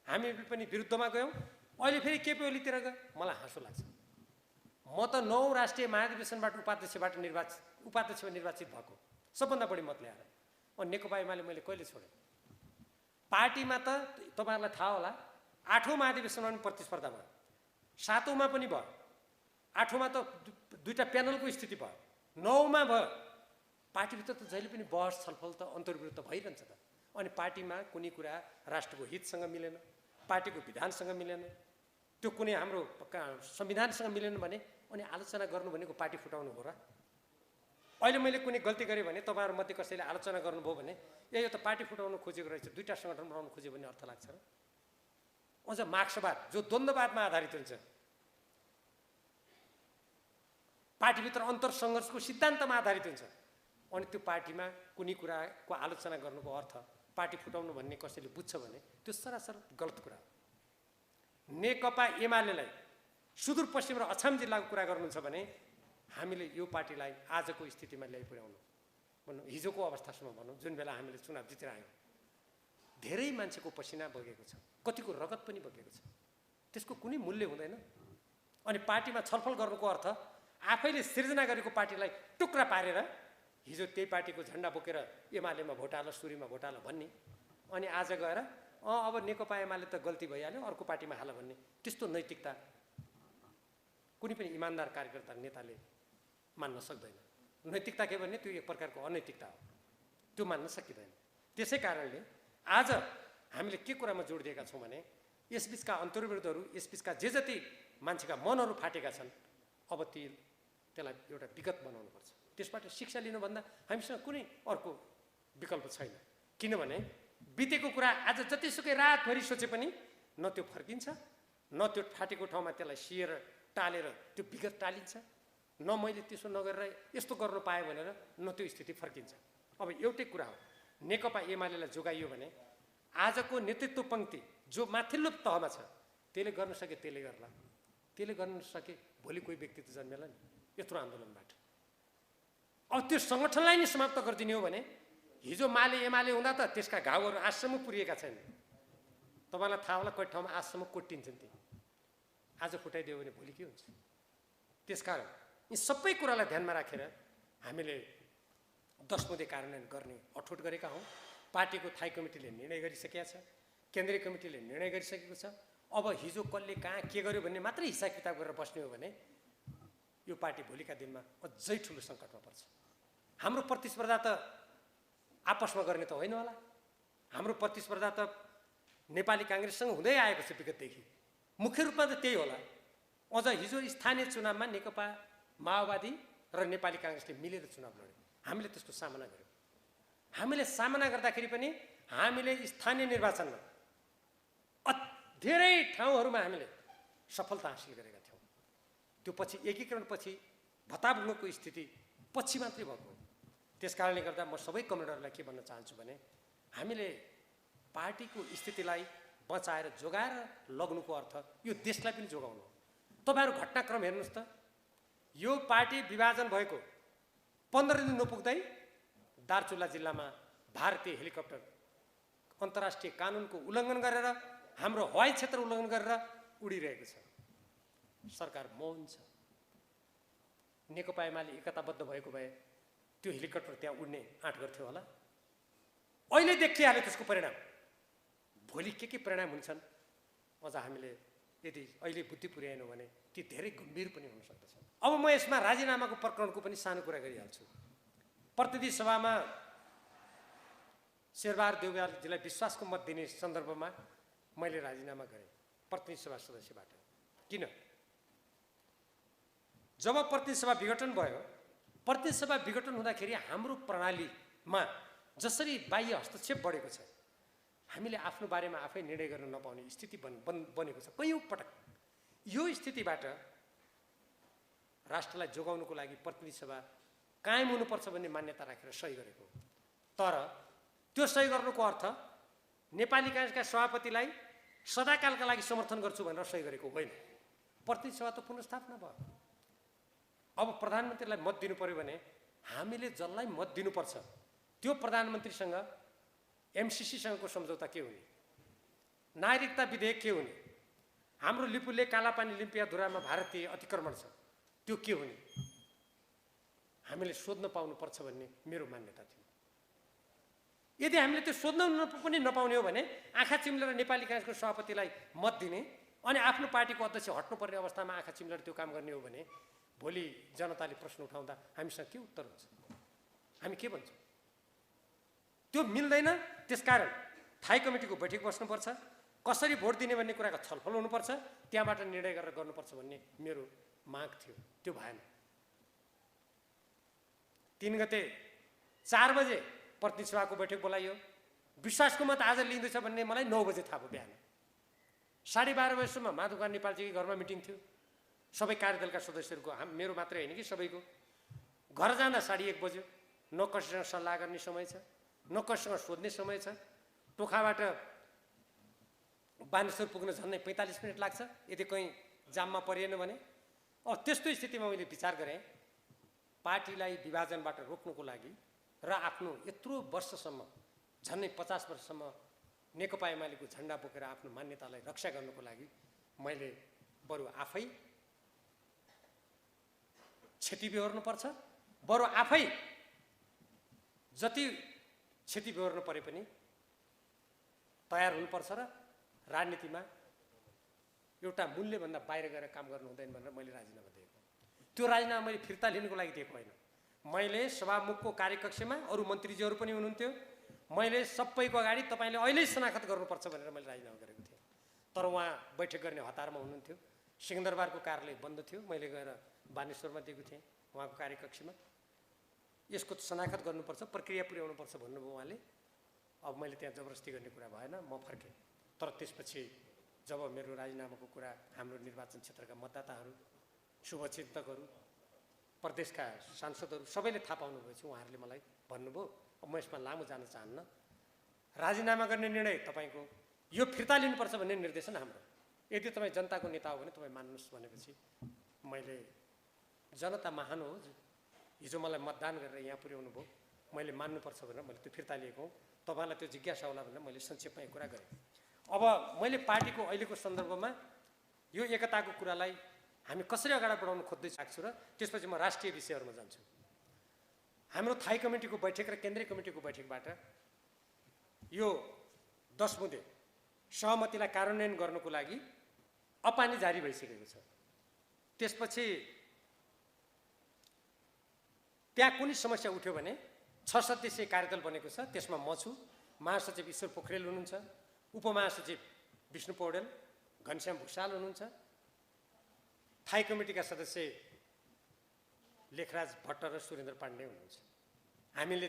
हामी पनि विरुद्धमा गयौँ, अहिले फेरि केपी ओलीतिर गयो। मलाई हाँसो लाग्छ। म त 9 राष्ट्रिय महाधिवेशनबाट उपाध्यक्ष निर्वाचित भएको, सबभन्दा बढी मत ल्याएर। अनि नेकपा एमाले मैले कहिले छोडेँ? पार्टीमा त तपाईँहरूलाई थाहा होला 8औं महाधिवेशनमा पनि प्रतिस्पर्धा भयो, 7औंमा पनि भयो, 8औंमा त दुईटा प्यानलको स्थिति भयो, 9औंमा भयो। पार्टीभित्र त जहिले पनि बहस छलफल त अन्तर्विरोध त भइरहन्छ त। अनि पार्टीमा कुनै कुरा राष्ट्रको हितसँग मिलेन, पार्टीको विधानसँग मिलेन, त्यो कुनै हाम्रो संविधानसँग मिलेन भने अनि आलोचना गर्नु भनेको पार्टी फुटाउनु हो र? अहिले मैले कुनै गल्ती गरेँ भने तपाईँहरू मध्ये कसैले आलोचना गर्नुभयो भने यो त पार्टी फुटाउनु खोजेको रहेछ, दुईटा सङ्गठन बनाउनु खोज्यो भन्ने अर्थ लाग्छ र? अझ मार्क्सवाद जो द्वन्द्ववादमा आधारित हुन्छ, पार्टीभित्र अन्तर सङ्घर्षको सिद्धान्तमा आधारित हुन्छ, अनि त्यो पार्टीमा कुनै कुराको आलोचना गर्नुको अर्थ पार्टी फुटाउनु भन्ने कसैले बुझ्छ भने त्यो सरासर गलत कुरा हो। नेकपा एमालेलाई सुदूरपश्चिम र अछाम जिल्लाको कुरा गर्नुहुन्छ भने हामीले यो पार्टीलाई आजको स्थितिमा ल्याइ पुर्याउनु, भनौँ हिजोको अवस्थासम्म भनौँ, जुन बेला हामीले चुनाव जितेर आयौँ धेरै मान्छेको पसिना बगेको छ, कतिको रगत पनि बगेको छ, त्यसको कुनै मूल्य हुँदैन। अनि पार्टीमा छलफल गर्नुको अर्थ आफैले सिर्जना गरेको पार्टीलाई टुक्रा पारेर हिजो त्यही पार्टीको झन्डा बोकेर एमालेमा भोट हाल, सुरीमा भोट हाल भन्ने, अनि आज गएर अब नेकपा एमाले त गल्ती भइहाल्यो अर्को पार्टीमा हाल भन्ने, त्यस्तो नैतिकता कुनै पनि इमान्दार कार्यकर्ता नेताले मान्न सक्दैन। नैतिकता के भन्ने त्यो एक प्रकारको अनैतिकता हो, त्यो मान्न सकिँदैन। त्यसै कारणले आज हामीले के कुरामा जोड दिएका छौँ भने यसबिचका अन्तर्विरोधहरू, यसबिचका जे जति मान्छेका मनहरू फाटेका छन्, अब त्यसलाई एउटा विगत बनाउनुपर्छ। त्यसबाट शिक्षा लिनुभन्दा हामीसँग कुनै अर्को विकल्प छैन। किनभने बितेको कुरा आज जतिसुकै रातभरि सोचे पनि न त्यो फर्किन्छ, न त्यो फाटेको ठाउँमा त्यसलाई सिएर टालेर त्यो विगत टालिन्छ, न मैले त्यसो नगरेर यस्तो गर्नु पाएँ भनेर न त्यो स्थिति फर्किन्छ। अब एउटै कुरा हो, नेकपा एमालेलाई जोगाइयो भने आजको नेतृत्व पङ्क्ति जो माथिल्लो तहमा छ त्यसले गर्न सके त्यसले गर्ला, त्यसले गर्न सके भोलि कोही व्यक्ति त जन्मेला नि यत्रो आन्दोलनबाट। अब त्यो सङ्गठनलाई नै समाप्त गरिदिने हो भने हिजो माले एमाले हुँदा त त्यसका घाउहरू आजसम्म पुरिएका छैनन्। तपाईँलाई थाहा होला कति ठाउँमा आजसम्म कोटिन्छन् ती, आज फुटाइदियो भने भोलि के हुन्छ। त्यसकारण यी सबै कुरालाई ध्यानमा राखेर हामीले 10 बुँदे कार्यान्वयन गर्ने अठोट गरेका हौँ। पार्टीको थाई कमिटीले निर्णय गरिसकेका छ, केन्द्रीय कमिटीले निर्णय गरिसकेको छ। अब हिजो कसले कहाँ के गर्यो भन्ने मात्रै हिसाब किताब गरेर बस्ने हो भने यो पार्टी भोलिका दिनमा अझै ठुलो सङ्कटमा पर्छ। हाम्रो प्रतिस्पर्धा त आपसमा गर्ने त होइन होला, हाम्रो प्रतिस्पर्धा त नेपाली काङ्ग्रेससँग हुँदै आएको छ विगतदेखि, मुख्य रूपमा त त्यही होला। अझ हिजो स्थानीय चुनावमा नेकपा माओवादी र नेपाली काङ्ग्रेसले मिलेर चुनाव लड्यो, हामीले त्यसको सामना गर्यौँ। हामीले सामना गर्दाखेरि पनि हामीले स्थानीय निर्वाचनमा धेरै ठाउँहरूमा हामीले सफलता हासिल गरेका थियौँ। त्यो पछि एकीकरण पछि भत्ताभुङ्गको स्थिति पछि मात्रै भएको हो। त्यस कारणले गर्दा म सबै कमरेडहरूलाई के भन्न चाहन्छु भने हामीले पार्टीको स्थितिलाई बचाएर जोगाएर लग्नुको अर्थ यो देशलाई पनि जोगाउनु हो। तपाईँहरू घटनाक्रम हेर्नुहोस् त, यो पार्टी विभाजन भएको 15 दिन नपुग्दै दार्चुला जिल्लामा भारतीय हेलिकप्टर अन्तर्राष्ट्रिय कानुनको उल्लङ्घन गरेर हाम्रो हवाई क्षेत्र उल्लङ्घन गरेर उडिरहेको छ। सरकार मौन छ। नेकपा एमाले एकताबद्ध भएको भए त्यो हेलिकप्टर त्यहाँ उड्ने आँट गर्थ्यो होला। अहिले देखिहाल्यो त्यसको परिणाम, भोलि के परिणाम हुन्छन् अझ हामीले यदि अहिले बुद्धि पुर्याएनौँ भने ती धेरै गम्भीर पनि हुन सक्दछ। अब म यसमा राजीनामाको प्रकरणको पनि सानो कुरा गरिहाल्छु। प्रतिनिधि सभामा शेरबहादुर देउवाजीलाई विश्वासको मत दिने सन्दर्भमा मैले राजीनामा गरेँ प्रतिनिधि सभा सदस्यबाट। किन? जब प्रतिनिधि सभा विघटन भयो, प्रतिनिधि सभा विघटन हुँदाखेरि हाम्रो प्रणालीमा जसरी बाह्य हस्तक्षेप बढेको छ, हामीले आफ्नो बारेमा आफै निर्णय गर्न नपाउने स्थिति बनेको छ कैयौँ पटक। यो स्थितिबाट राष्ट्रलाई जोगाउनुको लागि प्रतिनिधि सभा कायम हुनुपर्छ भन्ने मान्यता राखेर सही गरेको हो। तर त्यो सही गर्नुको अर्थ नेपाली काङ्ग्रेसका सभापतिलाई सदाकालका लागि समर्थन गर्छु भनेर सही गरेको होइन। प्रतिनिधि सभा त पुनर्स्थापना भयो। अब प्रधानमन्त्रीलाई मत दिनु पर्यो भने हामीले जसलाई मत दिनुपर्छ त्यो प्रधानमन्त्रीसँग एमसिसीसँगको सम्झौता के हुने, नागरिकता विधेयक के हुने, हाम्रो लिपुले कालापानी लिम्पियाधुरामा भारतीय अतिक्रमण छ त्यो के हुने, हामीले सोध्न पाउनुपर्छ भन्ने मेरो मान्यता थियो। यदि हामीले त्यो सोध्न पनि नपाउने हो भने आँखा चिम्लेर नेपाली काङ्ग्रेसको सभापतिलाई मत दिने अनि आफ्नो पार्टीको अध्यक्ष हट्नुपर्ने अवस्थामा आँखा चिम्लेर त्यो काम गर्ने हो भने भोलि जनताले प्रश्न उठाउँदा हामीसँग के उत्तर हुन्छ, हामी के भन्छौँ? त्यो मिल्दैन। त्यसकारण थाई कमिटीको बैठक बस्नुपर्छ, कसरी भोट दिने भन्ने कुराको छलफल हुनुपर्छ, त्यहाँबाट निर्णय गरेर गर्नुपर्छ भन्ने मेरो माग थियो। त्यो भएन। 3 गते 4 बजे प्रतिनिधि सभाको बैठक बोलाइयो। विश्वासको मत आज लिँदैछ भन्ने मलाई 9 बजे थाहा भयो। बिहान 12:30 बजेसम्म माधवकुमार नेपालजीको घरमा मिटिङ थियो। सबै कार्यदलका सदस्यहरूको, मेरो मात्रै होइन कि सबैको। घर जाँदा 1:30 बज्यो। न कसैसँग सल्लाह गर्ने समय छ, न कसैसँग सोध्ने समय छ। टोखाबाट बानेश्वर पुग्न झन्डै 45 मिनट लाग्छ यदि कहीँ जाममा परिएन भने। अब त्यस्तो स्थितिमा मैले विचार गरेँ पार्टीलाई विभाजनबाट रोक्नुको लागि र आफ्नो यत्रो वर्षसम्म झन्डै 50 वर्षसम्म नेकपा एमालेको झन्डा बोकेर आफ्नो मान्यतालाई रक्षा गर्नको लागि मैले बरु आफै क्षति बेहोर्नुपर्छ, बरु आफै जति क्षति बेहोर्नु परे पनि तयार हुनुपर्छ र राजनीतिमा एउटा मूल्यभन्दा बाहिर गएर काम गर्नु हुँदैन भनेर मैले राजीनामा दिएको। त्यो राजीनामा मैले फिर्ता लिनुको लागि दिएको होइन। मैले सभामुखको कार्यकक्षमा अरू मन्त्रीजीहरू पनि हुनुहुन्थ्यो, मैले सबैको अगाडि तपाईँले अहिले शनाखत गर्नुपर्छ भनेर मैले राजीनामा गरेको थिएँ। तर उहाँ बैठक गर्ने हतारमा हुनुहुन्थ्यो, सिंहदरबारको कार्यालय बन्द थियो, मैले गएर बानेश्वरमा दिएको थिएँ उहाँको कार्यकक्षमा। यसको शनाखत गर्नुपर्छ, प्रक्रिया पुर्याउनुपर्छ भन्नुभयो उहाँले। अब मैले त्यहाँ जबरजस्ती गर्ने कुरा भएन, म फर्केँ। तर त्यसपछि जब मेरो राजीनामाको कुरा हाम्रो निर्वाचन क्षेत्रका मतदाताहरू, शुभचिन्तकहरू, प्रदेशका सांसदहरू सबैले थाहा पाउनुभएपछि उहाँहरूले मलाई भन्नुभयो, अब म यसमा लामो जान चाहन्न, राजीनामा गर्ने निर्णय तपाईँको, यो फिर्ता लिनुपर्छ भन्ने निर्देशन हाम्रो। यदि तपाईँ जनताको नेता हो भने तपाईँ मान्नुहोस् भनेपछि मैले, जनता महान हो, हिजो मलाई मतदान गरेर यहाँ पुर्याउनु भयो, मैले मान्नुपर्छ भनेर मैले त्यो फिर्ता लिएको हुँ। तपाईँलाई त्यो जिज्ञासा होला भनेर मैले संक्षेपमा यो कुरा गरेँ। अब मैले पार्टीको अहिलेको सन्दर्भमा यो एकताको कुरालाई हामी कसरी अगाडि बढाउन खोज्दै सक्छु र त्यसपछि म राष्ट्रिय विषयहरूमा जान्छु। हाम्रो थाई कमिटीको बैठक र केन्द्रीय कमिटीको बैठकबाट यो 10 बुँदे सहमतिलाई कार्यान्वयन गर्नको लागि अपानी जारी भइसकेको छ। त्यसपछि त्यहाँ कुनै समस्या उठ्यो भने 6 सदस्यीय कार्यदल बनेको छ, त्यसमा म छु, महासचिव ईश्वर पोखरेल हुनुहुन्छ, उपमहासचिव विष्णु पौडेल, घनश्याम भुषाल हुनुहुन्छ, थाई कमिटीका सदस्य लेखराज भट्ट र सुरेन्द्र पाण्डे हुनुहुन्छ। हामीले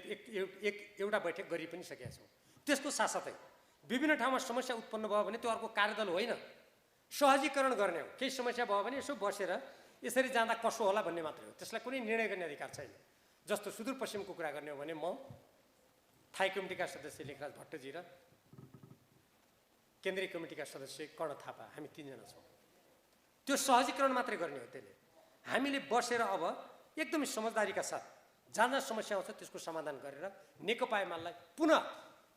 एउटा बैठक गरि पनि सकेका छौँ। त्यसको साथसाथै विभिन्न ठाउँमा समस्या उत्पन्न भयो भने त्यो अर्को कार्यदल होइन, सहजीकरण गर्ने हो। केही समस्या भयो भने यसो बसेर यसरी जाँदा कसो होला भन्ने मात्रै हो, त्यसलाई कुनै निर्णय गर्ने अधिकार छैन। जस्तो सुदूरपश्चिमको कुरा गर्ने हो भने म, थाई कमिटीका सदस्य लेखराज भट्टजी र केन्द्रीय कमिटीका सदस्य कर्ण थापा, हामी 3 जना छौँ। त्यो सहजीकरण मात्रै गर्ने हो। त्यसले हामीले बसेर अब एकदमै समझदारीका साथ जहाँ समस्या आउँछ त्यसको समाधान गरेर नेकपा एमालेलाई पुनः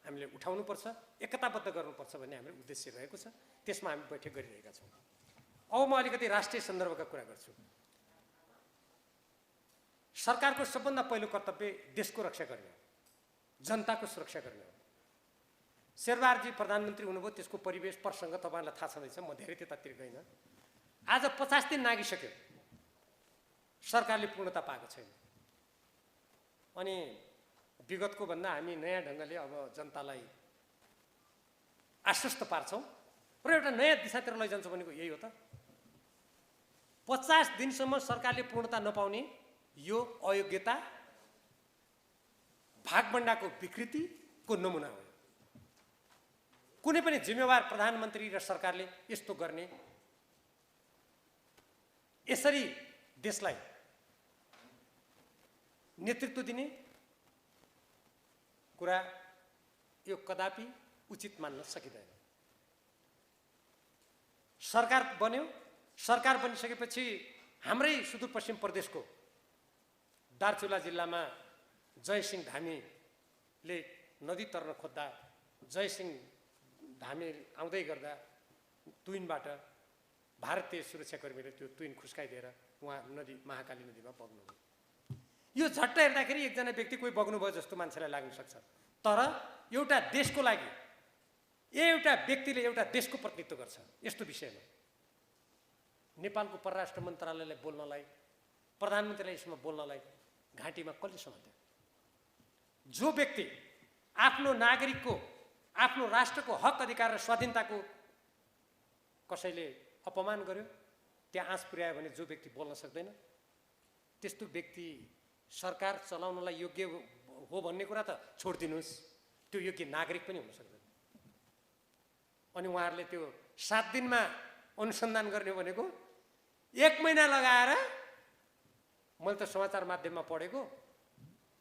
हामीले उठाउनुपर्छ, एकताबद्ध गर्नुपर्छ भन्ने हाम्रो उद्देश्य रहेको छ। त्यसमा हामी बैठक गरिरहेका छौँ। अब म अलिकति राष्ट्रिय सन्दर्भका कुरा गर्छु। सरकारको सबभन्दा पहिलो कर्तव्य देशको रक्षा गर्ने हो, जनताको सुरक्षा गर्ने हो। शेरबहादुरजी प्रधानमन्त्री हुनुभयो, त्यसको परिवेश प्रसङ्ग तपाईँलाई थाहा छँदैछ, म धेरै त्यतातिर गइनँ। आज 50 दिन नागिसक्यो, सरकारले पूर्णता पाएको छैन। अनि विगतको भन्दा हामी नयाँ ढङ्गले अब जनतालाई आश्वस्त पार्छौँ र एउटा नयाँ दिशातिर लैजान्छौँ भनेको यही हो त। 50 दिनसम्म सरकारले पूर्णता नपाउने यो अयोग्यता, भागबण्डाको विकृतिको नमुना हो। कुनै पनि जिम्मेवार प्रधानमन्त्री र सरकारले यस्तो गर्ने, यसरी देशलाई नेतृत्व दिने कुरा यो कदापि उचित मान्न सकिँदैन। सरकार बन्यो, सरकार बनिसकेपछि हाम्रै सुदूरपश्चिम प्रदेशको दार्चुला जिल्लामा जयसिंह धामीले नदी तर्न खोज्दा जयसिंह धामी आउँदै गर्दा तुइनबाट भारतीय सुरक्षाकर्मीले त्यो तुइन खुस्काइदिएर उहाँ नदी महाकाली नदीमा बग्नुभयो। यो झट्ट हेर्दाखेरि एकजना व्यक्ति कोही बग्नुभयो जस्तो मान्छेलाई लाग्न सक्छ, तर एउटा देशको लागि एउटा व्यक्तिले एउटा देशको प्रतिनिधित्व गर्छ। यस्तो विषयमा नेपालको परराष्ट्र मन्त्रालयलाई बोल्नलाई, प्रधानमन्त्रीलाई यसमा बोल्नलाई घाँटीमा कसले समात्यो? जो व्यक्ति आफ्नो नागरिकको, आफ्नो राष्ट्रको हक अधिकार र स्वाधीनताको कसैले अपमान गर्यो, त्यहाँ आँच पुर्यायो भने जो व्यक्ति बोल्न सक्दैन, त्यस्तो व्यक्ति सरकार चलाउनलाई योग्य हो भन्ने कुरा त छोडिदिनुहोस्, त्यो योग्य नागरिक पनि हुन सक्दैन। अनि उहाँहरूले त्यो 7 दिनमा अनुसन्धान गर्ने भनेको 1 महिना लगाएर, मैले त समाचार माध्यममा पढेको,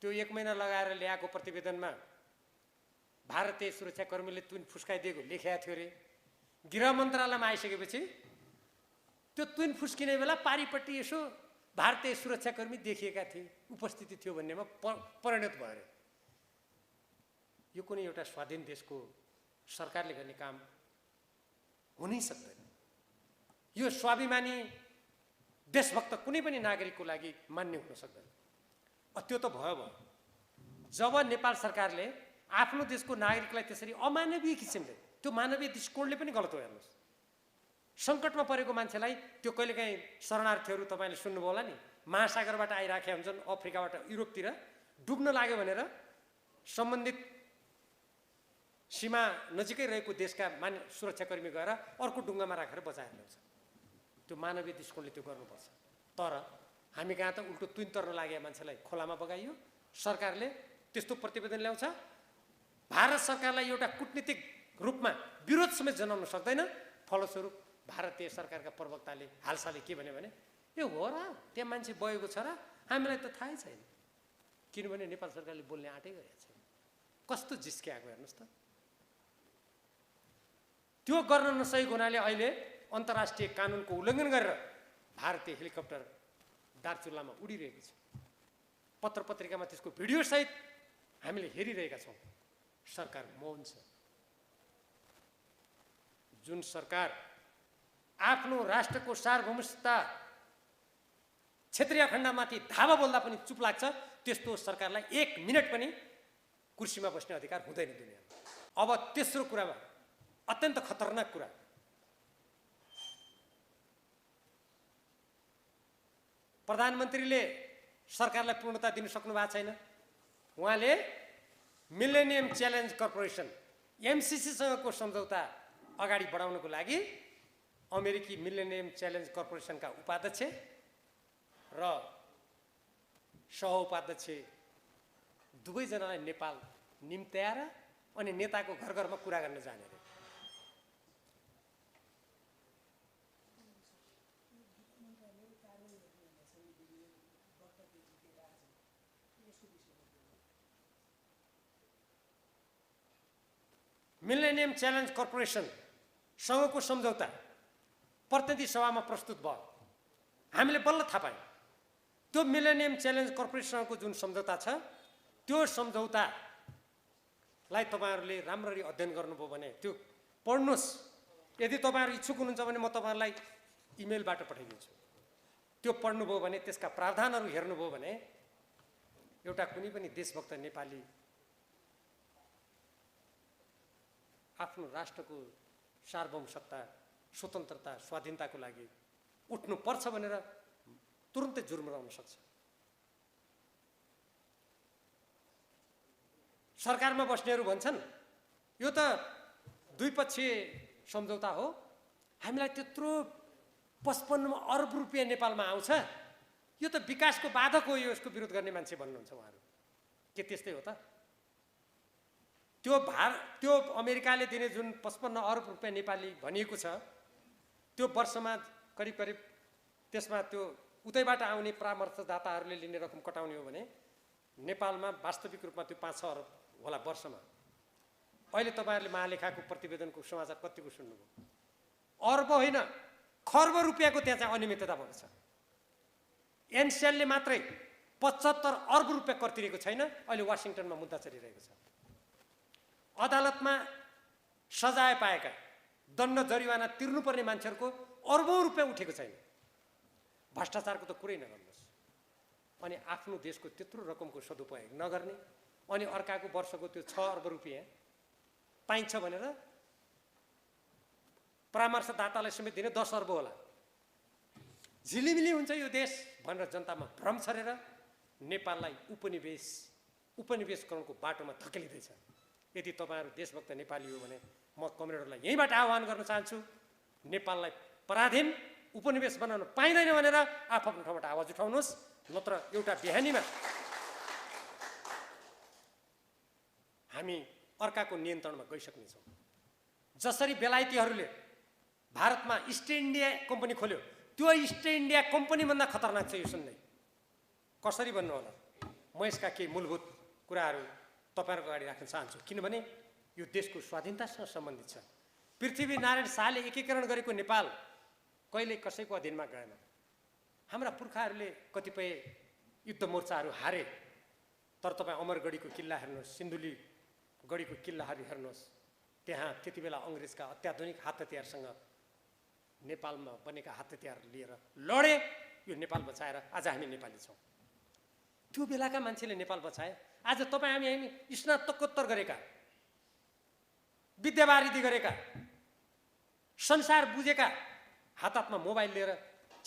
त्यो 1 महिना लगाएर ल्याएको प्रतिवेदनमा भारतीय सुरक्षाकर्मीले तुन फुस्काइदिएको लेखेको थियो अरे। गृह मन्त्रालयमा आइसकेपछि त्यो तुन फुस्किने बेला पारिपट्टि यसो भारतीय सुरक्षाकर्मी देखिएका थिए, उपस्थिति थियो भन्नेमा परिणत भयो अरे। यो कुनै एउटा स्वाधीन देशको सरकारले गर्ने काम हुनै सक्दैन। यो स्वाभिमानी देशभक्त कुनै पनि नागरिकको लागि मान्य हुन सक्दैन। त्यो त भयो। जब नेपाल सरकारले आफ्नो देशको नागरिकलाई त्यसरी अमानवीय किसिमले, त्यो मानवीय दृष्टिकोणले पनि गलत हो। हेर्नुहोस्, सङ्कटमा परेको मान्छेलाई, त्यो कहिलेकाहीँ शरणार्थीहरू तपाईँले सुन्नुभयो होला नि, महासागरबाट आइराखेका हुन्छन्, अफ्रिकाबाट युरोपतिर डुब्न लाग्यो भनेर सम्बन्धित सीमा नजिकै रहेको देशका सुरक्षाकर्मी गएर अर्को डुङ्गामा राखेर बचाएर ल्याउँछ। त्यो मानवीय दृष्टिकोणले त्यो गर्नुपर्छ। तर हामी कहाँ त उल्टो तुइन तर्न लागेका मान्छेलाई खोलामा बगाइयो। सरकारले त्यस्तो प्रतिवेदन ल्याउँछ। भारत सरकारलाई एउटा कुटनीतिक रूपमा विरोध समेत जनाउन सक्दैन। फलस्वरूप भारतीय सरकारका प्रवक्ताले हालसालै के भन्यो भने, यो हो र, त्यहाँ मान्छे बगेको छ र, हामीलाई त थाहै छैन। किनभने नेपाल सरकारले बोल्ने आँटै गरेको छैन। कस्तो जिस्क्याएको हेर्नुहोस् त। त्यो गर्न नसकेको हुनाले अहिले अन्तर्राष्ट्रिय कानुनको उल्लङ्घन गरेर भारतीय हेलिकप्टर दार्चुलामा उडिरहेको छ। पत्र पत्रिकामा त्यसको भिडियो सहित हामीले हेरिरहेका छौँ। सरकार मौन छ। जुन सरकार आफ्नो राष्ट्रको सार्वभौमिकता, क्षेत्रीय अखण्डतामाथि धावा बोल्दा पनि चुप लाग्छ, त्यस्तो सरकारलाई 1 मिनट पनि कुर्सीमा बस्ने अधिकार हुँदैन दुनियाँमा। अब तेस्रो कुरामा अत्यन्त खतरनाक कुरा, प्रधानमन्त्रीले सरकारलाई पूर्णता दिन सक्नु भएको छैन। उहाँले मिलेनियम च्यालेन्ज कर्पोरेसन MCCसँगको सम्झौता अगाडि बढाउनको लागि अमेरिकी मिलेनियम च्यालेन्ज कर्पोरेसनका उपाध्यक्ष र सह-उपाध्यक्ष दुवैजनालाई नेपाल निम्त्याएर अनि नेताको घर घरमा कुरा गर्न जाने रे। मिलेनियम च्यालेन्ज कर्पोरेसन सँगको सम्झौता प्रतिनिधि सभामा प्रस्तुत भयो। हामीले बल्ल थाहा पायौँ त्यो मिलेनियम च्यालेन्ज कर्पोरेसनको जुन सम्झौता छ, त्यो सम्झौतालाई तपाईँहरूले राम्ररी अध्ययन गर्नुभयो भने त्यो पढ्नुहोस्। यदि तपाईँहरू इच्छुक हुनुहुन्छ भने म तपाईँहरूलाई इमेलबाट पठाइदिन्छु। त्यो पढ्नुभयो भने, त्यसका प्रावधानहरू हेर्नुभयो भने एउटा कुनै पनि देशभक्त नेपाली आफ्नो राष्ट्रको सार्वभौमिकता, स्वतन्त्रता, स्वाधीनताको लागि उठ्नुपर्छ भनेर तुरुन्तै जुर्मराउन सक्छ। सरकारमा बस्नेहरू भन्छन् यो त द्विपक्षीय सम्झौता हो, हामीलाई त्यत्रो 55 अरब रुपियाँ नेपालमा आउँछ, यो त विकासको बाधक हो, यो यसको विरोध गर्ने मान्छे भन्नुहुन्छ उहाँहरू। के त्यस्तै हो त? त्यो अमेरिकाले दिने जुन 55 अरब रुपियाँ नेपाली भनिएको छ, त्यो वर्षमा करिब करिब त्यसमा त्यो उतैबाट आउने परामर्शदाताहरूले लिने रकम कटाउने हो भने नेपालमा वास्तविक रूपमा त्यो 5-6 अरब होला वर्षमा। अहिले तपाईँहरूले महालेखाको प्रतिवेदनको समाचार कतिको सुन्नुभयो? अर्ब होइन, खर्ब रुपियाँको त्यहाँ चाहिँ अनियमितता भएको छ। एनसिएलले मात्रै 75 अरब रुपियाँ कर तिरेको छैन। अहिले वासिङटनमा मुद्दा चलिरहेको छ। अदालतमा सजाय पाएका, दण्ड जरिवाना तिर्नुपर्ने मान्छेहरूको अर्बौं रुपियाँ उठेको छैन। भ्रष्टाचारको त कुरै नगर्नुहोस्। अनि आफ्नो देशको त्यत्रो रकमको सदुपयोग नगर्ने, अनि अर्काको वर्षको त्यो 6 अर्ब रुपियाँ पाइन्छ भनेर परामर्शदातालाई समेत दिने 10 अर्ब होला। झिलिमिली हुन्छ यो देश भनेर जनतामा भ्रम छरेर नेपाललाई उपनिवेशकरणको बाटोमा धकेलिँदैछ। यदि तपाईँहरू देशभक्त नेपाली हो भने म कमरेडहरूलाई यहीँबाट आह्वान गर्न चाहन्छु, नेपाललाई पराधीन उपनिवेश बनाउन पाइँदैन भनेर आफ्नो ठाउँबाट आवाज उठाउनुहोस्, नत्र एउटा बिहानीमा हामी अर्काको नियन्त्रणमा गइसक्नेछौँ। जसरी बेलायतीहरूले भारतमा इस्ट इन्डिया कम्पनी खोल्यो, त्यो इस्ट इन्डिया कम्पनीभन्दा खतरनाक छ यो सुन्दै। कसरी भन्नु होला? म यसका केही मूलभूत कुराहरू तपाईँहरूको अगाडि राख्न चाहन्छु, किनभने यो देशको स्वाधीनतासँग सम्बन्धित छ। पृथ्वीनारायण शाहले एकीकरण गरेको नेपाल कहिले कसैको अधीनमा गएन। हाम्रा पुर्खाहरूले कतिपय युद्ध मोर्चाहरू हारे, तर तपाईँ अमरगढीको किल्ला हेर्नुहोस्, सिन्धुली गढीको किल्लाहरू हेर्नुहोस्, त्यहाँ त्यति बेला अङ्ग्रेजका अत्याधुनिक हात हतियारसँग नेपालमा बनेका हात हतियार लिएर लडे, यो नेपाल बचाएर आज हामी नेपाली छौँ। त्यो बेलाका मान्छेले नेपाल बचाए। आज तपाईँ हामी स्नातकोत्तर गरेका, विद्यावारिधि गरेका, संसार बुझेका, हातमा मोबाइल लिएर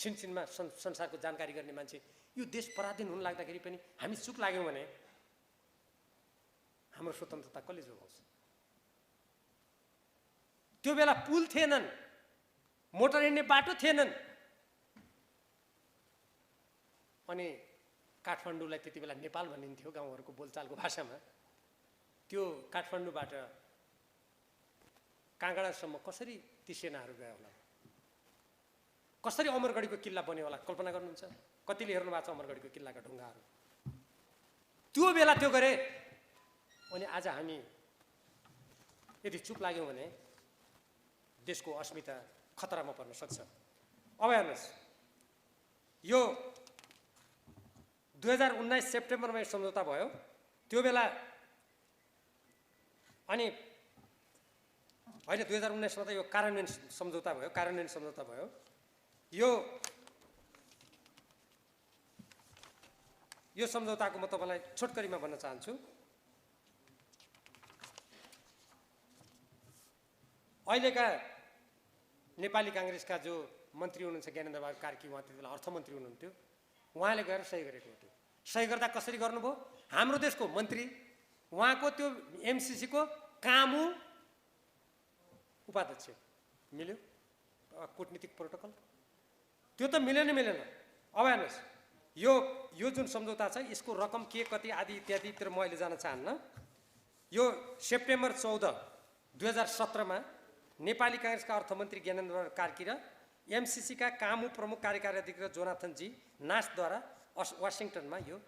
छिनछिनमा संसारको जानकारी गर्ने मान्छे यो देश पराधीन हुन लाग्दाखेरि पनि हामी चुप लाग्यौँ भने हाम्रो स्वतन्त्रता कसले जोगाउँछ? त्यो बेला पुल थिएनन्, मोटर हिँड्ने बाटो थिएनन्, अनि काठमाडौँलाई त्यति बेला नेपाल भनिन्थ्यो गाउँहरूको बोलचालको भाषामा। त्यो काठमाडौँबाट काँगडासम्म कसरी ती सेनाहरू गयो होला? कसरी अमरगढीको किल्ला बन्यो होला? कल्पना गर्नुहुन्छ? कतिले हेर्नु भएको छ अमरगढीको किल्लाका ढुङ्गाहरू? त्यो बेला त्यो गरे। अनि आज हामी यदि चुप लाग्यौँ भने देशको अस्मिता खतरामा पर्न सक्छ। अब हेर्नुहोस्, यो 2019 सेप्टेम्बरमा सम्झौता भयो। त्यो बेला अनि होइन 2019मा त यो कार्यान्वयन सम्झौता भयो, कार्यान्वयन सम्झौता भयो। यो सम्झौताको म तपाईँलाई छोटकरीमा भन्न चाहन्छु। अहिलेका नेपाली काङ्ग्रेसका जो मन्त्री हुनुहुन्छ ज्ञानेन्द्र बहादुर कार्की, उहाँ त्यति बेला अर्थमन्त्री हुनुहुन्थ्यो, उहाँले गएर सही गरेको हो। त्यो सही गर्दा कसरी गर्नुभयो? हाम्रो देशको मन्त्री, उहाँको त्यो एमसिसीको कामु उपाध्यक्ष मिल्यो, कूटनीतिक प्रोटोकल त्यो त मिलेन। अब हेर्नुहोस्, यो जुन सम्झौता छ यसको रकम के कति आदि इत्यादितिर म अहिले जान चाहन्न। यो सेप्टेम्बर 14, 2017मा नेपाली काङ्ग्रेसका अर्थमन्त्री ज्ञानेन्द्र बहादुर कार्की र एमसिसीका कामु प्रमुख कार्यकारी अधिकृत जोनाथन जी नासद्वारा वासिङटनमा यो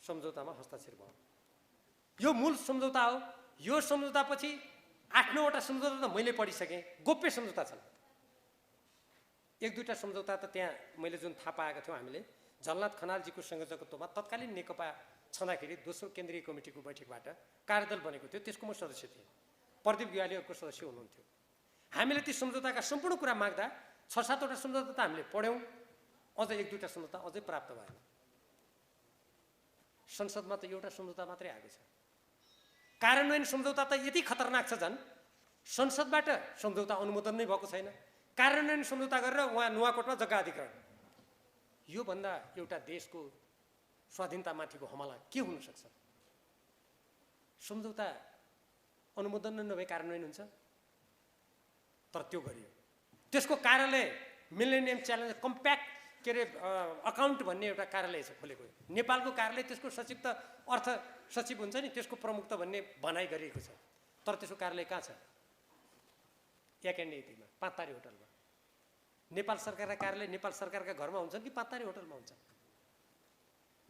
सम्झौतामा हस्ताक्षर भयो। यो मूल सम्झौता हो। यो सम्झौतापछि 8-9वटा सम्झौता त मैले पढिसकेँ, गोप्य सम्झौता छन्। 1-2टा सम्झौता त त्यहाँ मैले जुन थाहा पाएका थियौँ हामीले, झलनाथ खनालजीको संयोजकत्वमा तत्कालीन नेकपा छँदाखेरि दोस्रो केन्द्रीय कमिटीको बैठकबाट कार्यदल बनेको थियो, त्यसको म सदस्य थिएँ। प्रदीप ग्यालीहरूको सदस्य हुनुहुन्थ्यो। हामीले ती सम्झौताका सम्पूर्ण कुरा माग्दा 6-7वटा सम्झौता त हामीले पढ्यौँ, अझ 1-2टा सम्झौता अझै प्राप्त भएन। संसदमा त एउटा सम्झौता मात्रै आएको छ। कार्यान्वयन सम्झौता त यति खतरनाक छ, झन् संसदबाट सम्झौता अनुमोदन नै भएको छैन। कार्यान्वयन सम्झौता गरेर उहाँ नुवाकोटमा जग्गा अधिग्रहण। योभन्दा एउटा देशको स्वाधीनतामाथिको हमला के हुन सक्छ? सम्झौता अनुमोदन नै नभए कार्यान्वयन हुन्छ? तर त्यो गरियो। त्यसको कार्यालय मिलेनियम च्यालेन्ज कम्प्याक्ट के अरे अकाउन्ट भन्ने एउटा कार्यालय छ खोलेको। नेपालको कार्यालय, त्यसको सचिव त अर्थ सचिव हुन्छ नि, त्यसको प्रमुख त भन्ने भनाइ गरिएको छ। तर त्यसको कार्यालय कहाँ छ? याकेन्डीमा, पाँचतारे होटलमा। नेपाल सरकारका कार्यालय नेपाल सरकारका घरमा हुन्छन् कि पाँचतारे होटलमा हुन्छ?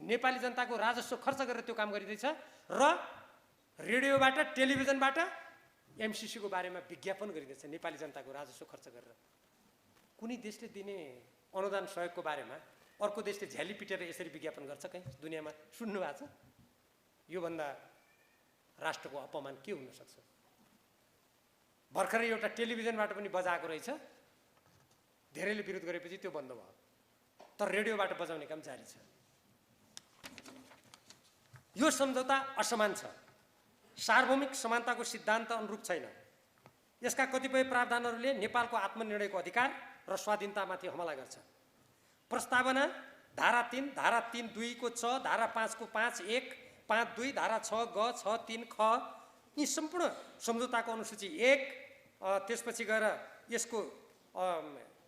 नेपाली जनताको राजस्व खर्च गरेर त्यो काम गरिँदैछ र रेडियोबाट टेलिभिजनबाट एमसिसीको बारेमा विज्ञापन गरिँदैछ नेपाली जनताको राजस्व खर्च गरेर। कुनै देशले दिने अनुदान सहयोगको बारेमा अर्को देशले झ्याली पिटेर यसरी विज्ञापन गर्छ कहीँ दुनियाँमा? सुन्नु भएको छ? योभन्दा राष्ट्रको अपमान के हुन सक्छ? भर्खरै एउटा टेलिभिजनबाट पनि बजाएको रहेछ, धेरैले विरोध गरेपछि त्यो बन्द भयो, तर रेडियोबाट बजाउने काम जारी छ। यो सम्झौता असमान छ, सार्वभौमिक समानताको सिद्धान्त अनुरूप छैन। यसका कतिपय प्रावधानहरूले नेपालको आत्मनिर्णयको अधिकार र स्वाधीनतामाथि हमला गर्छ। प्रस्तावना धारा 3, धारा 3(2) को 6, धारा 5 को 5(1), 5(2), धारा 6(ग), 6(3) ख, यी सम्पूर्ण सम्झौताको अनुसूची 1, त्यसपछि गएर यसको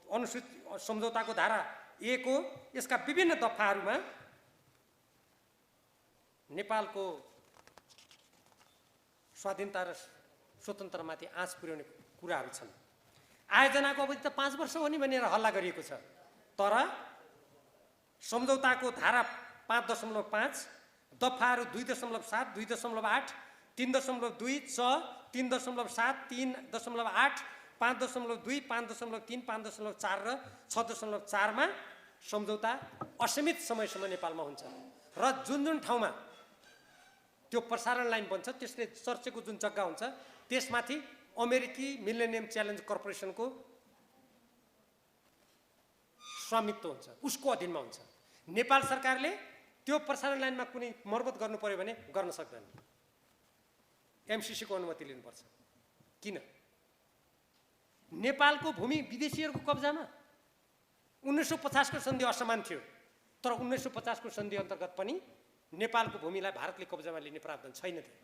अनुसूची सम्झौताको धारा 1 को यसका विभिन्न दफाहरूमा नेपालको स्वाधीनता र स्वतन्त्रतामाथि आँच पुर्याउने कुराहरू छन्। आयोजनाको अवधि त 5 वर्ष हो नि भनेर हल्ला गरिएको छ, तर सम्झौताको धारा 5.5, दफाहरू 2.7, 2.8, 3.2, 3.7, 3.8, 5.2, 5.3, 5.4 र 6.4 मा सम्झौता असीमित समयसम्म नेपालमा हुन्छ र जुन ठाउँमा त्यो प्रसारण लाइन बन्छ त्यसले चर्चेको जुन जग्गा हुन्छ त्यसमाथि अमेरिकी मिलेनियम च्यालेन्ज कर्पोरेसनको स्वामित्व हुन्छ, उसको अधीनमा हुन्छ। नेपाल सरकारले त्यो प्रसारण लाइनमा कुनै मर्मत गर्नु पर्यो भने गर्न सक्दैन, एमसिसीको अनुमति लिनुपर्छ। किन? नेपालको भूमि विदेशीहरूको कब्जामा। 1950 को सन्धि असमान थियो, तर 1950 को सन्धि अन्तर्गत पनि नेपालको भूमिलाई भारतले कब्जामा लिने प्रावधान छैन थियो।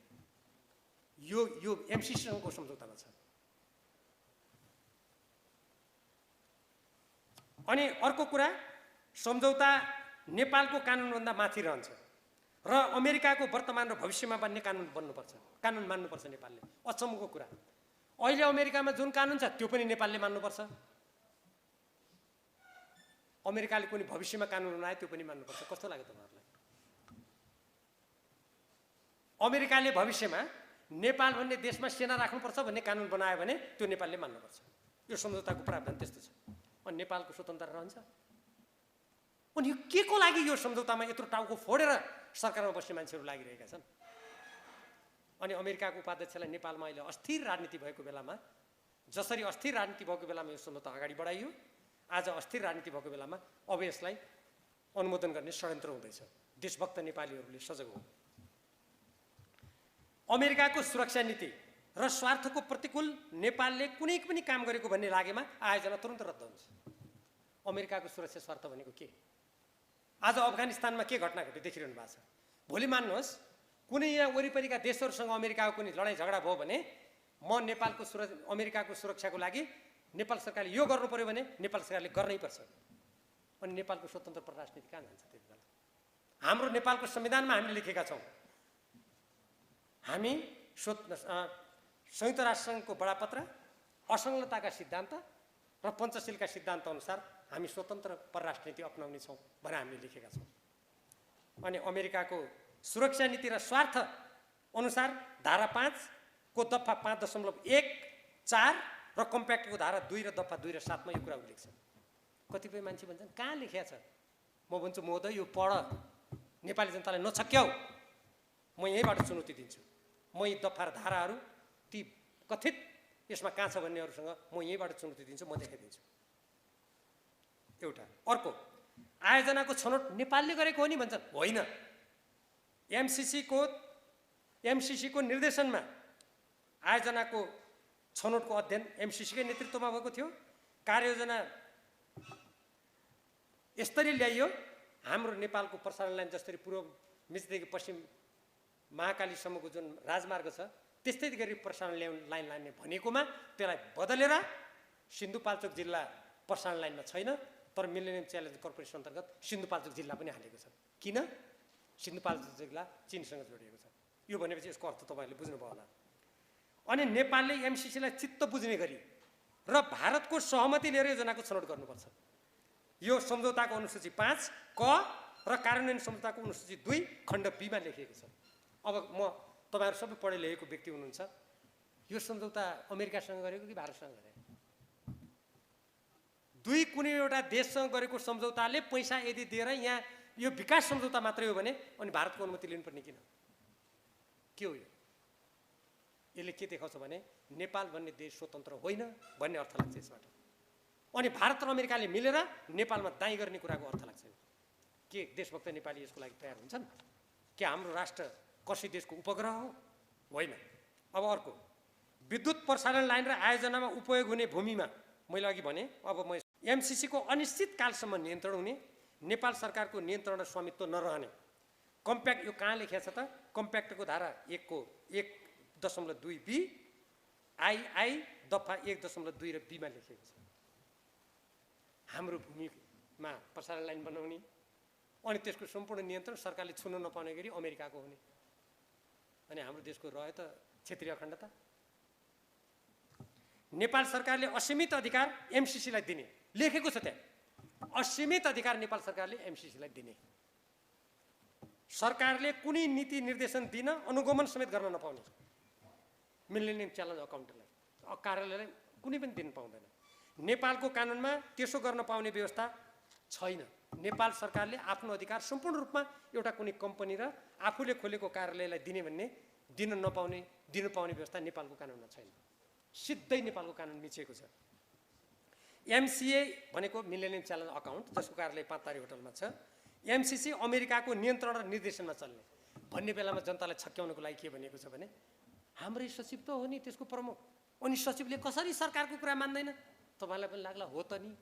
यो एमसिसीसँगको सम्झौतामा छ। अनि अर्को कुरा, सम्झौता नेपालको कानुनभन्दा माथि रहन्छ र अमेरिकाको वर्तमान र भविष्यमा बन्ने कानुन बन्नुपर्छ, कानुन मान्नुपर्छ नेपालले। अचम्मको कुरा, अहिले अमेरिकामा जुन कानुन छ त्यो पनि नेपालले मान्नुपर्छ। अमेरिकाले कुनै भविष्यमा कानुन बनाए त्यो पनि मान्नुपर्छ। कस्तो लाग्यो तपाईँहरूलाई? अमेरिकाले भविष्यमा नेपाल भन्ने देशमा सेना राख्नुपर्छ भन्ने कानुन बनायो भने त्यो नेपालले मान्नुपर्छ। यो सम्झौताको प्रावधान त्यस्तो छ। अनि नेपालको स्वतन्त्र रहन्छ। अनि यो के को लागि यो सम्झौतामा यत्रो टाउको फोडेर सरकारमा बस्ने मान्छेहरू लागिरहेका छन्? अनि अमेरिकाको उपाध्यक्षलाई नेपालमा अहिले अस्थिर राजनीति भएको बेलामा, जसरी अस्थिर राजनीति भएको बेलामा यो सम्झौता अगाडि बढाइयो, आज अस्थिर राजनीति भएको बेलामा अब यसलाई अनुमोदन गर्ने षड्यन्त्र हुँदैछ। देशभक्त नेपालीहरूले सजग हो। अमेरिकाको सुरक्षा नीति र स्वार्थको प्रतिकूल नेपालले कुनै पनि काम गरेको भन्ने लागेमा आयोजना तुरन्त रद्द हुन्छ। अमेरिकाको सुरक्षा स्वार्थ भनेको के? आज अफगानिस्तानमा के घटना घट्यो देखिरहनु भएको छ। भोलि मान्नुहोस् कुनै यहाँ वरिपरिका देशहरूसँग अमेरिकाको कुनै लडाइँ झगडा भयो भने म अमेरिकाको सुरक्षाको लागि नेपाल सरकारले यो गर्नु पर्यो भने नेपाल सरकारले गर्नै पर्छ। अनि नेपालको स्वतन्त्र परराष्ट्र नीति कहाँ जान्छ त्यति बेला? हाम्रो नेपालको संविधानमा हामीले लेखेका छौँ, हामी संयुक्त राष्ट्रसङ्घको बडापत्र, असंलग्नताका सिद्धान्त र पञ्चशीलका सिद्धान्त अनुसार हामी स्वतन्त्र परराष्ट्र नीति अपनाउने छौँ भनेर हामीले लेखेका छौँ। अनि अमेरिकाको सुरक्षा नीति र स्वार्थ अनुसार धारा 5 को दफा 5.14 र कम्प्याक्टको धारा 2 र दफा 2 र 7 मा यो कुरा उल्लेख छ। कतिपय मान्छे भन्छन् कहाँ लेखेको छ? म भन्छु महोदय यो पढ, नेपाली जनतालाई नछक्याउ। म यहीँबाट चुनौती दिन्छु। म यी दफा र धाराहरू ती कथित यसमा कहाँ छ भन्नेहरूसँग म यहीँबाट चुनौती दिन्छु, म देखाइदिन्छु। एउटा। अर्को, आयोजनाको छनौट नेपालले गरेको हो नि भन्छन्। होइन, एमसिसीको निर्देशनमा आयोजनाको छनौटको अध्ययन एमसिसीकै नेतृत्वमा भएको थियो। कार्ययोजना यसरी ल्याइयो, हाम्रो नेपालको प्रसारण लाइन जसरी पूर्व मेचीदेखि पश्चिम महाकालीसम्मको जुन राजमार्ग छ त्यस्तै गरी प्रसारण लाइन लाने भनेकोमा त्यसलाई बदलेर सिन्धुपाल्चोक जिल्ला प्रसारण लाइनमा छैन, तर मिलेनियम च्यालेन्ज कर्पोरेसन अन्तर्गत सिन्धुपाल्चोक जिल्ला पनि हालेको छ। किन? सिन्धुपाल्चोक जिल्ला चीनसँग जोडिएको छ। यो भनेपछि यसको अर्थ तपाईँहरूले बुझ्नुभयो होला। अनि नेपालले एमसिसीलाई चित्त बुझ्ने गरी र भारतको सहमति लिएर योजनाको छनौट गर्नुपर्छ। यो सम्झौताको अनुसूची 5 क र कार्यान्वयन सम्झौताको अनुसूची 2 खण्ड B मा लेखिएको छ। अब म तपाईँहरू सबै पढे लेखेको व्यक्ति हुनुहुन्छ, यो सम्झौता अमेरिकासँग गरेको कि भारतसँग गरेको? दुई कुनै एउटा देशसँग गरेको सम्झौताले पैसा यदि दिएर यहाँ यो विकास सम्झौता मात्रै हो भने अनि भारतको अनुमति लिनुपर्ने किन? के हो यो? यसले के देखाउँछ भने नेपाल भन्ने देश स्वतन्त्र होइन भन्ने अर्थ लाग्छ यसबाट। अनि भारत र अमेरिकाले मिलेर नेपालमा दाइँ गर्ने कुराको अर्थ लाग्छ। के देशभक्त नेपाली यसको लागि तयार हुन्छन्? के हाम्रो राष्ट्र कसै देशको उपग्रह हो? होइन। अब अर्को, विद्युत प्रसारण लाइन र आयोजनामा उपयोग हुने भूमिमा मैले अघि भने, अब म एमसिसीको अनिश्चित कालसम्म नियन्त्रण हुने, नेपाल सरकारको नियन्त्रण र स्वामित्व नरहने। कम्प्याक्ट यो कहाँ लेखिएको छ त? कम्प्याक्टको धारा 1 को 1.2B आई दफा 1.2 र B मा लेखिएको छ। हाम्रो भूमिमा प्रसारण लाइन बनाउने अनि त्यसको सम्पूर्ण नियन्त्रण सरकारले छुन नपाउने गरी अमेरिकाको हुने। अनि हाम्रो देशको रह्यो त क्षेत्रीय अखण्डता। नेपाल सरकारले असीमित अधिकार एमसिसीलाई दिने लेखेको छ त्यहाँ। असीमित अधिकार नेपाल सरकारले एमसिसीलाई दिने। सरकारले कुनै नीति निर्देशन दिन अनुगमन समेत गर्न नपाउने। मिलेनियम च्यालेन्ज अकाउन्टलाई कार्यालयलाई कुनै पनि दिन पाउँदैन। नेपालको कानुनमा त्यसो गर्न पाउने व्यवस्था छैन। नेपाल सरकारले आफ्नो अधिकार सम्पूर्ण रूपमा एउटा कुनै कम्पनी र आफूले खोलेको कार्यालयलाई दिने भन्ने दिन पाउने व्यवस्था नेपालको कानुनमा छैन। सिधै नेपालको कानुन मिचिएको छ। MCA भनेको मिलेनियम च्यालेन्ज अकाउन्ट, जसको कार्यालय 5 तारे होटलमा छ। MCC अमेरिकाको नियन्त्रण र निर्देशनमा चल्ने भन्ने बेलामा जनतालाई छक्क्याउनको लागि के भनिएको छ भने हाम्रै सचिव त हो नि त्यसको प्रमुख, अनि सचिवले कसरी सरकारको कुरा मान्दैन? तपाईँलाई पनि लाग्ला हो त नि।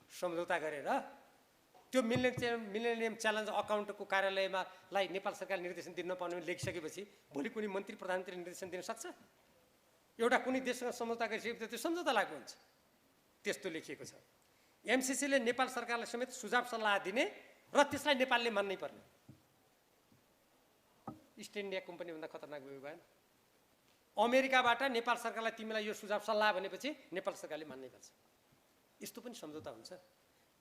सम्झौता गरेर त्यो मिलेनियम च्यालेन्ज अकाउन्टको कार्यालयमा नेपाल सरकार निर्देशन दिन नपाउने लेखिसकेपछि भोलि कुनै मन्त्री प्रधानमन्त्री निर्देशन दिन सक्छ? एउटा कुनै देशसँग सम्झौता गरिसकेपछि त्यो सम्झौता लागू हुन्छ, त्यस्तो लेखिएको छ। MCCले नेपाल सरकारलाई समेत सुझाव सल्लाह दिने र त्यसलाई नेपालले मान्नै पर्ने। इस्ट इन्डिया कम्पनीभन्दा खतरनाक भयो भएन? अमेरिकाबाट नेपाल सरकारलाई तिमीलाई यो सुझाव सल्लाह भनेपछि नेपाल सरकारले मान्नै पर्छ। यस्तो पनि सम्झौता हुन्छ।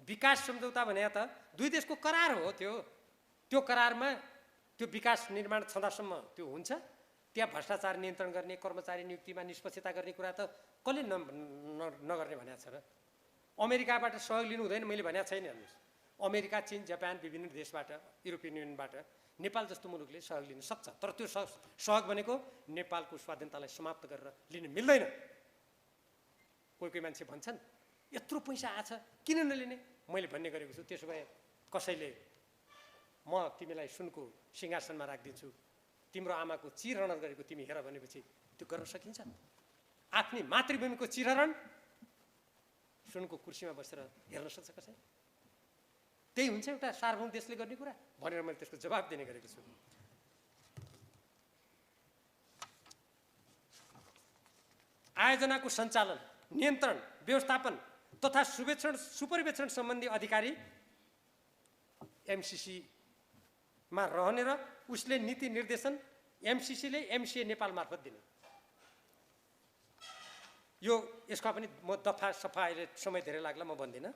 विकास सम्झौता भने त दुई देशको करार हो। त्यो करारमा त्यो विकास निर्माण छँदासम्म त्यो हुन्छ। त्यहाँ भ्रष्टाचार नियन्त्रण गर्ने, कर्मचारी नियुक्तिमा निष्पक्षता गर्ने कुरा त कसले नगर्ने भनेको छ र? अमेरिकाबाट सहयोग लिनु हुँदैन मैले भनेको छैन। हेर्नुहोस्, अमेरिका, चीन, जापान विभिन्न देशबाट, युरोपियन युनियनबाट नेपाल जस्तो मुलुकले सहयोग लिन सक्छ, तर त्यो सहयोग भनेको नेपालको स्वाधीनतालाई समाप्त गरेर लिन मिल्दैन। कोही मान्छे भन्छन् यत्रो पैसा आछ किन नलिने? मैले भन्ने गरेको छु, त्यसो भए कसैले म तिमीलाई सुनको सिंहासनमा राखिदिन्छु, तिम्रो आमाको चिरहरण गरेको तिमी हेर भनेपछि त्यो गर्न सकिन्छ? आफ्नै मातृभूमिको चिरहरण सुनको कुर्सीमा बसेर हेर्न सक्छ कसै? त्यही हुन्छ एउटा सार्वभौम देशले गर्ने कुरा भनेर मैले त्यसको जवाब दिने गरेको छु। आयोजनाको सञ्चालन, नियन्त्रण, व्यवस्थापन तथा सुपरिवेक्षण सम्बन्धी अधिकारी MCCमा रहने र उसले नीति निर्देशन MCCले MCA नेपाल मार्फत दिने। यसका पनि म दफा सफा अहिले समय धेरै लाग्ला म भन्दिनँ।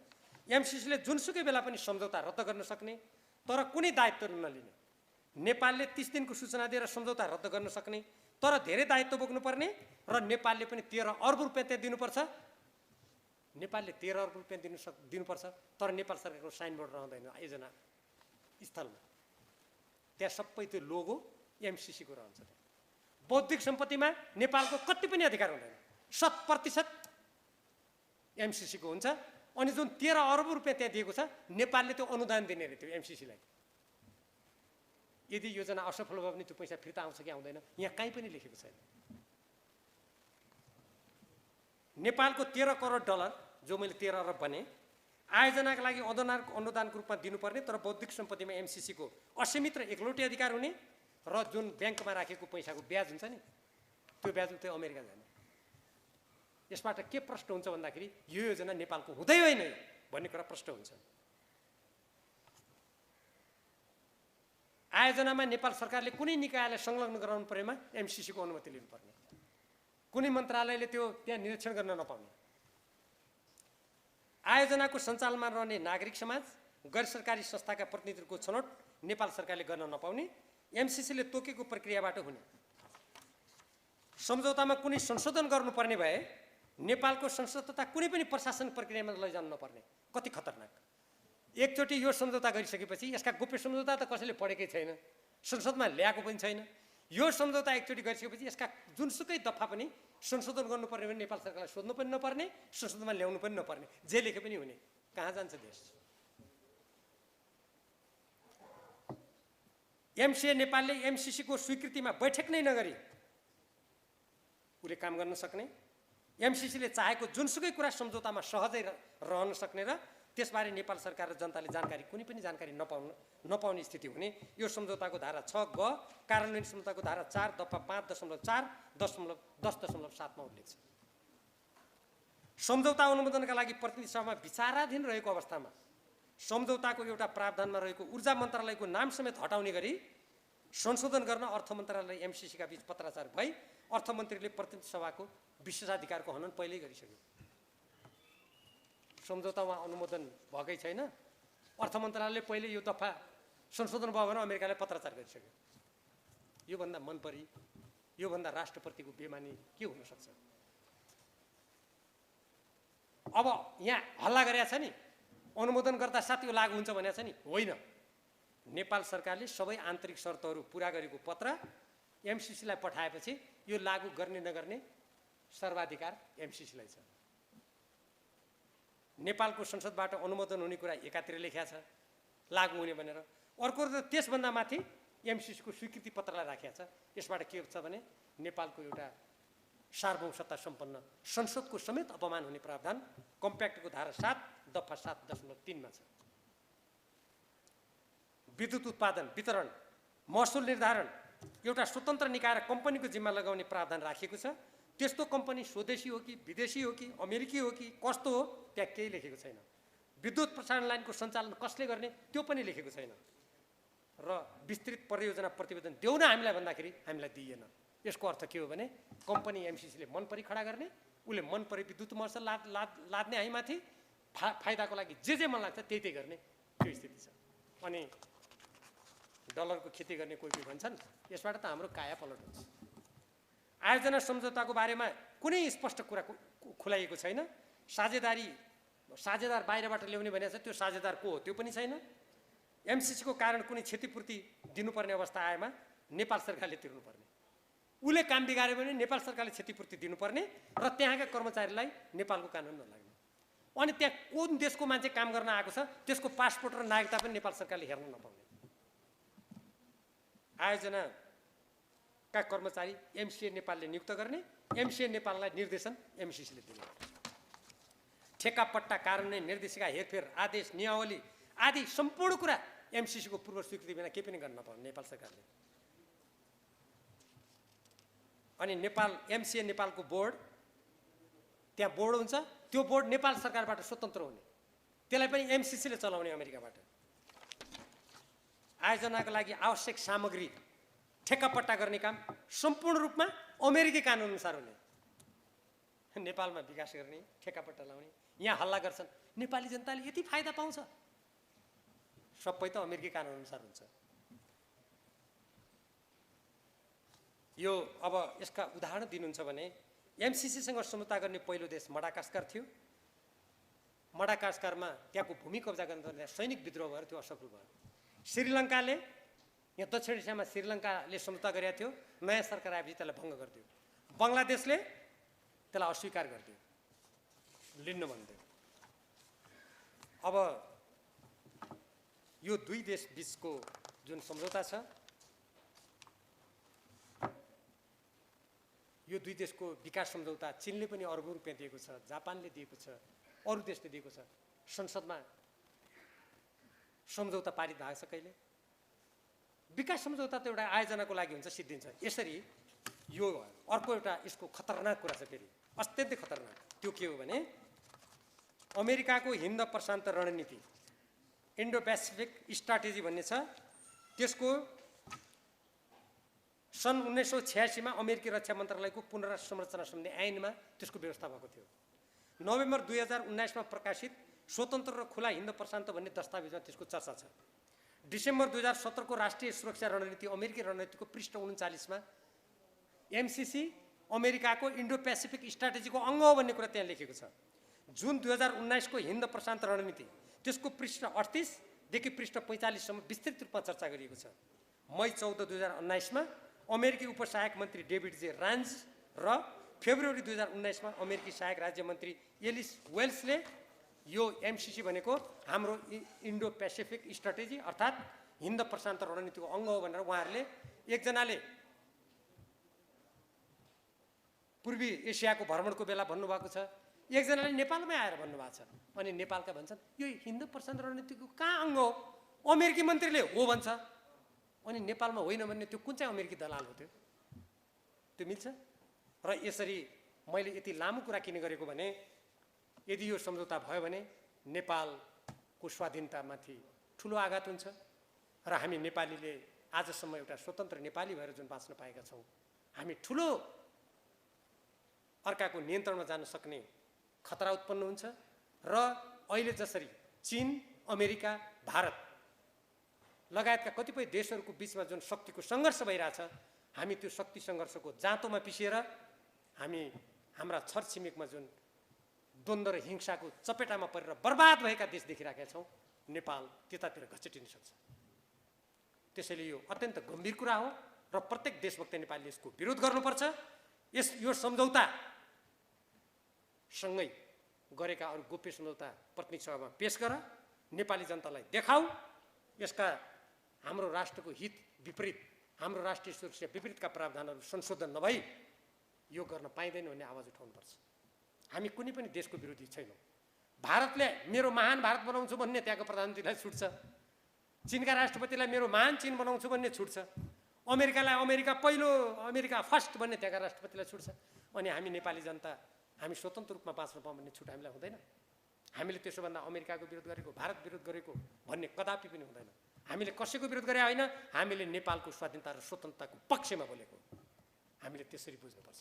MCCले जुनसुकै बेला पनि सम्झौता रद्द गर्न सक्ने तर कुनै दायित्व नलिने। नेपालले 30 दिनको सूचना दिएर सम्झौता रद्द गर्न सक्ने तर धेरै दायित्व बोक्नुपर्ने र नेपालले पनि 13 अर्ब रुपियाँ त्यहाँ दिनुपर्छ। नेपालले 13 अर्ब रुपियाँ दिनुपर्छ तर नेपाल सरकारको साइनबोर्ड रहँदैन आयोजना स्थलमा। त्यहाँ सबै त्यो लोगो MCCको रहन्छ। बौद्धिक सम्पत्तिमा नेपालको कति पनि अधिकार हुँदैन, 100% MCCको हुन्छ। अनि जुन 13 अर्ब रुपियाँ त्यहाँ दिएको छ नेपालले त्यो अनुदान दिने रे त्यो MCCलाई। यदि योजना असफल भयो भने त्यो पैसा फिर्ता आउँछ कि आउँदैन यहाँ कहीँ पनि लेखेको छैन। नेपालको 13 करोड डलर जो मैले 13 अरब भने आयोजनाका लागि अनुदानको रूपमा दिनुपर्ने तर बौद्धिक सम्पत्तिमा MCCको असीमित र एकलौटे अधिकार हुने र जुन ब्याङ्कमा राखेको पैसाको ब्याज हुन्छ नि त्यो ब्याज उतै अमेरिका जाने। यसबाट के प्रश्न हुन्छ भन्दाखेरि यो योजना नेपालको हुँदै होइन भन्ने कुरा प्रश्न हुन्छ। आयोजनामा नेपाल सरकारले कुनै निकायलाई संलग्न गराउनु परेमा MCCको अनुमति लिनुपर्ने, कुनै मन्त्रालयले त्यो त्यहाँ निरीक्षण गर्न नपाउने। आयोजनाको सञ्चालनमा रहने नागरिक समाज, गैर सरकारी संस्थाका प्रतिनिधिहरूको छनौट नेपाल सरकारले गर्न नपाउने। MCCले तोकेको प्रक्रियाबाट हुने। सम्झौतामा कुनै संशोधन गर्नुपर्ने भए नेपालको संसद तथा कुनै पनि प्रशासन प्रक्रियामा लैजानु नपर्ने। कति खतरनाक! एकचोटि यो सम्झौता गरिसकेपछि यसका गोप्य सम्झौता त कसैले पढेकै छैन, संसदमा ल्याएको पनि छैन। यो सम्झौता एकचोटि गरिसकेपछि यसका जुनसुकै दफा पनि संशोधन गर्नुपर्ने भने नेपाल सरकारलाई सोध्नु पनि नपर्ने, संसदमा ल्याउनु पनि नपर्ने, जे लेखे पनि हुने। कहाँ जान्छ देश? MCA नेपालले MCCको स्वीकृतिमा बैठक नै नगरी उसले काम गर्न सक्ने, MCCले चाहेको जुनसुकै कुरा सम्झौतामा सहजै रहन सक्ने र त्यसबारे नेपाल सरकार र जनताले जानकारी कुनै पनि जानकारी नपाउने स्थिति हुने यो सम्झौताको धारा 6 ग कार्यान्वयन सम्झौताको धारा 4 दफा 5.4.10.7 मा उल्लेख छ। सम्झौता अनुमोदनका लागि प्रतिनिधि सभामा विचाराधीन रहेको अवस्थामा सम्झौताको एउटा प्रावधानमा रहेको ऊर्जा मन्त्रालयको नाम समेत हटाउने गरी संशोधन गर्न अर्थ मन्त्रालय MCCका बीच पत्राचार भई अर्थमन्त्रीले प्रतिनिधि सभाको विशेषाधिकारको हनन पहिल्यै गरिसक्यो। सम्झौतामा अनुमोदन भएकै छैन, अर्थ मन्त्रालयले पहिले यो दफा संशोधन भयो भने अमेरिकाले पत्राचार गरिसक्यो। योभन्दा मनपरी, योभन्दा राष्ट्रप्रतिको बेमानी के हुन सक्छ? अब यहाँ हल्ला गरेका छ नि अनुमोदन गर्दा साथ यो लागू हुन्छ भनेको छ नि, होइन। नेपाल सरकारले सबै आन्तरिक शर्तहरू पुरा गरेको पत्र MCCलाई पठाएपछि यो लागू गर्ने नगर्ने सर्वाधिकार एमसीसीलाई छ। नेपालको संसदबाट अनुमोदन हुने कुरा एकातिर लेखिया छ लागू हुने भनेर, अर्को त त्यसभन्दा माथि एमसीसीको स्वीकृति पत्रलाई राखिया छ। यसबाट के छ भने नेपालको एउटा सार्वभौमसत्ता सम्पन्न संसदको समेत अपमान हुने प्रावधान कम्प्याक्टको धारा 7 दफा 7.3 मा छ। विद्युत उत्पादन, वितरण, महसुल निर्धारण एउटा स्वतन्त्र निकाय र कम्पनीको जिम्मा लगाउने प्रावधान राखिएको छ। त्यस्तो कम्पनी स्वदेशी हो कि विदेशी हो कि अमेरिकी हो कि कस्तो हो त्यहाँ केही लेखेको छैन। विद्युत प्रसारण लाइनको सञ्चालन कसले गर्ने त्यो पनि लेखेको छैन। र विस्तृत परियोजना प्रतिवेदन देऊ न हामीलाई भन्दाखेरि हामीलाई दिइएन। यसको अर्थ के हो भने कम्पनी एमसीसीले मन परी खडा गर्ने, उसले मन परी विद्युत महसुल लाद्ने हामीमाथि फाइदाको लागि जे मन लाग्छ त्यही गर्ने त्यो स्थिति छ। अनि डलरको खेती गर्ने कोही भन्छन् यसबाट त हाम्रो काया पलट हुन्छ। आयोजना सम्झौताको बारेमा कुनै स्पष्ट कुरा खुलाइएको छैन। साझेदार बाहिरबाट ल्याउने भनेको छ, त्यो साझेदार को हो त्यो पनि छैन। एमसीसीको कारण कुनै क्षतिपूर्ति दिनुपर्ने अवस्था आएमा नेपाल सरकारले तिर्नुपर्ने, उसले काम बिगार्यो भने नेपाल सरकारले क्षतिपूर्ति दिनुपर्ने र त्यहाँका कर्मचारीलाई नेपालको कानुन नलाग्ने। अनि त्यहाँ कुन देशको मान्छे काम गर्न आएको छ त्यसको पासपोर्ट र नागरिकता पनि नेपाल सरकारले हेर्न नपाउने। आयोजनाका कर्मचारी एमसिए नेपालले नियुक्त गर्ने, एमसिए नेपाललाई निर्देशन एमसीसीले दिने। ठेक्का पट्टा कार्यान्वयन, निर्देशिका, हेरफेर, आदेश, नियमावली आदि सम्पूर्ण कुरा एमसीसीको पूर्व स्वीकृति बिना केही पनि गर्न नपाउने नेपाल सरकारले। अनि नेपाल एमसिए नेपालको बोर्ड, त्यहाँ बोर्ड हुन्छ, त्यो बोर्ड नेपाल सरकारबाट स्वतन्त्र हुने, त्यसलाई पनि एमसीसीले चलाउने अमेरिकाबाट। आयोजनाको लागि आवश्यक सामग्री ठेक्कापट्टा गर्ने काम सम्पूर्ण रूपमा अमेरिकी कानुन अनुसार हुने। नेपालमा विकास गर्ने, ठेक्कापट्टा लाउने, यहाँ हल्ला गर्छन् नेपाली जनताले यति फाइदा पाउँछ, सबै त अमेरिकी कानुन अनुसार हुन्छ। यो अब यसका उदाहरण दिनुहुन्छ भने एमसीसीसँग समझौता गर्ने पहिलो देश मडागास्कर थियो। मडागास्करमा त्यहाँको भूमि कब्जा गर्न सैनिक विद्रोह भएर त्यो असफल भयो। श्रीलङ्काले, यहाँ दक्षिण एसियामा श्रीलङ्काले समझौता गरेको थियो, नयाँ सरकार आएपछि त्यसलाई भङ्ग गरिदियो। बङ्गलादेशले त्यसलाई अस्वीकार गरिदियो, लिन्न भन्थ्यो। अब यो दुई देश बीचको जुन सम्झौता छ, यो दुई देशको विकास सम्झौता चीनले पनि अर्बौं रुपियाँ दिएको छ, जापानले दिएको छ, अरू देशले दिएको छ। संसदमा सम्झौता पारित भएको छ कहिले। विकास सम्झौता त एउटा आयोजनाको लागि हुन्छ, सिद्धिन्छ। यसरी यो अर्को एउटा यसको खतरनाक कुरा छ, फेरि अत्यन्तै खतरनाक। त्यो के हो भने अमेरिकाको हिन्द प्रशान्त रणनीति, इन्डो पेसिफिक स्ट्राटेजी भन्ने छ। त्यसको सन् 1986 मा अमेरिकी रक्षा मन्त्रालयको पुनर्संरचना सम्बन्धी ऐनमा त्यसको व्यवस्था भएको थियो। नोभेम्बर 2019 मा प्रकाशित स्वतन्त्र र खुला हिन्द प्रशान्त भन्ने दस्तावेजमा त्यसको चर्चा छ। डिसेम्बर 2017 को राष्ट्रिय सुरक्षा रणनीति अमेरिकी रणनीतिको पृष्ठ 39 मा एमसीसी अमेरिकाको इन्डो पेसिफिक स्ट्राटेजीको अङ्ग हो भन्ने कुरा त्यहाँ लेखेको छ। जुन 2019 को हिन्द प्रशान्त रणनीति त्यसको पृष्ठ 38 देखि पृष्ठ 45 सम्म विस्तृत रूपमा चर्चा गरिएको छ। मई 14, 2019 मा अमेरिकी उपसहायक मन्त्री डेभिड जे रान्ज र फेब्रुअरी 2019 मा अमेरिकी सहायक राज्य मन्त्री एलिस वेल्सले यो एमसीसी भनेको हाम्रो इन्डो पेसिफिक स्ट्राटेजी अर्थात् हिन्द प्रशान्त रणनीतिको अङ्ग हो भनेर उहाँहरूले, एकजनाले पूर्वी एसियाको भ्रमणको बेला भन्नुभएको छ, एकजनाले नेपालमै आएर भन्नुभएको छ। अनि नेपालका भन्छन् यो हिन्द प्रशान्त रणनीतिको कहाँ अङ्ग हो, अमेरिकी मन्त्रीले हो भन्छ। अनि नेपालमा होइन भन्ने त्यो कुन चाहिँ अमेरिकी दलाल हो त्यो मिल्छ? र यसरी मैले यति लामो कुरा किन गरेको भने यदि यो सम्झौता भयो भने नेपालको स्वाधीनतामाथि ठुलो आघात हुन्छ र हामी नेपालीले आजसम्म एउटा स्वतन्त्र नेपाली भएर जुन बाँच्न पाएका छौँ, हामी ठुलो अर्काको नियन्त्रणमा जान सक्ने खतरा उत्पन्न हुन्छ। र अहिले जसरी चीन, अमेरिका, भारत लगायतका कतिपय देशहरूको बीचमा जुन शक्तिको सङ्घर्ष भइरहेछ, हामी त्यो शक्ति सङ्घर्षको जाँतोमा पिसेर हामी हाम्रा छरछिमेकमा जुन द्वन्द्व र हिंसाको चपेटामा परेर बर्बाद भएका देश देखिरहेका छौँ, नेपाल त्यतातिर घचेटिन सक्छ। त्यसैले यो अत्यन्त गम्भीर कुरा हो र प्रत्येक देशभक्त नेपालीले यसको विरोध गर्नुपर्छ। यो सम्झौता सँगै गरेका अरू गोप्य सम्झौता प्रतिनिधि सभामा पेश गर, नेपाली जनतालाई देखाऊ। यसका हाम्रो राष्ट्रको हित विपरीत, हाम्रो राष्ट्रिय सुरक्षा विपरीतका प्रावधानहरू संशोधन नभई यो गर्न पाइँदैन भन्ने आवाज उठाउनुपर्छ। हामी कुनै पनि देशको विरोधी छैनौँ। भारतले मेरो महान भारत बनाउँछु भन्ने त्यहाँको प्रधानमन्त्रीलाई छुट्छ, चीनका राष्ट्रपतिलाई मेरो महान चीन बनाउँछु भन्ने छुट्छ, अमेरिकालाई अमेरिका पहिलो, अमेरिका फर्स्ट भन्ने त्यहाँका राष्ट्रपतिलाई छुट्छ। अनि हामी नेपाली जनता हामी स्वतन्त्र रूपमा बाँच्न पाऊँ भन्ने छुट हामीलाई हुँदैन। हामीले त्यसोभन्दा अमेरिकाको विरोध गरेको, भारत विरोध गरेको भन्ने कदापि पनि हुँदैन। हामीले कसैको विरोध गरे होइन, हामीले नेपालको स्वाधीनता र स्वतन्त्रताको पक्षमा बोलेको। हामीले त्यसरी बुझ्नुपर्छ।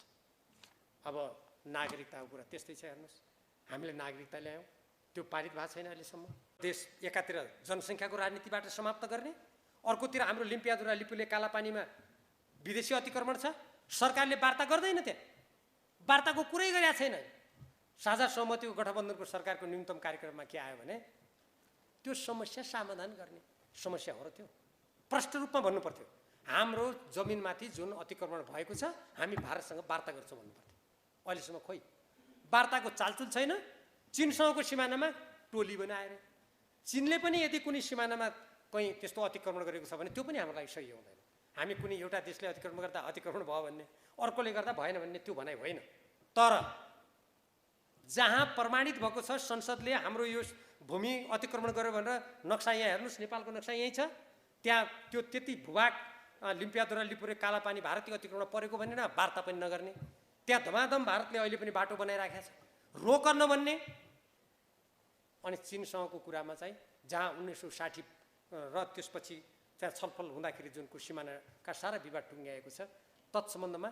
अब नागरिकताको कुरा त्यस्तै छ। हेर्नुहोस्, हामीले नागरिकता ल्यायौँ, त्यो पारित भएको छैन अहिलेसम्म। देश एकातिर जनसङ्ख्याको राजनीतिबाट समाप्त गर्ने, अर्कोतिर हाम्रो लिम्पियादुरा लिपुले कालापानीमा विदेशी अतिक्रमण छ, सरकारले वार्ता गर्दैन। त्यहाँ वार्ताको कुरै गरेका छैन। साझा सहमतिको गठबन्धनको सरकारको न्यूनतम कार्यक्रममा के आयो भने त्यो समस्या समाधान गर्ने समस्या हो र त्यो प्रष्ट रूपमा भन्नु पर्थ्यो। हाम्रो जमिनमाथि जुन अतिक्रमण भएको छ हामी भारतसँग वार्ता गर्छौँ भन्नु पर्थ्यो। अहिलेसम्म खोइ वार्ताको चालचुल छैन। चीनसँगको सिमानामा टोली बनाएर चीनले पनि यदि कुनै सिमानामा कहीँ त्यस्तो अतिक्रमण गरेको छ भने त्यो पनि हाम्रो लागि सही हुँदैन। हामी कुनै एउटा देशले अतिक्रमण गर्दा अतिक्रमण भयो भन्ने, अर्कोले गर्दा भएन भन्ने त्यो भनाइ होइन। तर जहाँ प्रमाणित भएको छ, संसदले हाम्रो यो भूमि अतिक्रमण गर्यो भनेर नक्सा यहाँ हेर्नुहोस्, नेपालको नक्सा यहीँ छ, त्यहाँ त्यो त्यति भूभाग लिम्पियादुरा लिपुरे कालापानी भारतीय अतिक्रमण परेको भनेर वार्ता पनि नगर्ने, त्यहाँ धमाधम भारतले अहिले पनि बाटो बनाइराखेको छ, रोक नभन्ने। अनि चीनसँगको कुरामा चाहिँ जहाँ 1960 र त्यसपछि त्यहाँ छलफल हुँदाखेरि जुनको सिमानाका सारा विवाद टुङ्ग्याएको छ, तत्सम्बन्धमा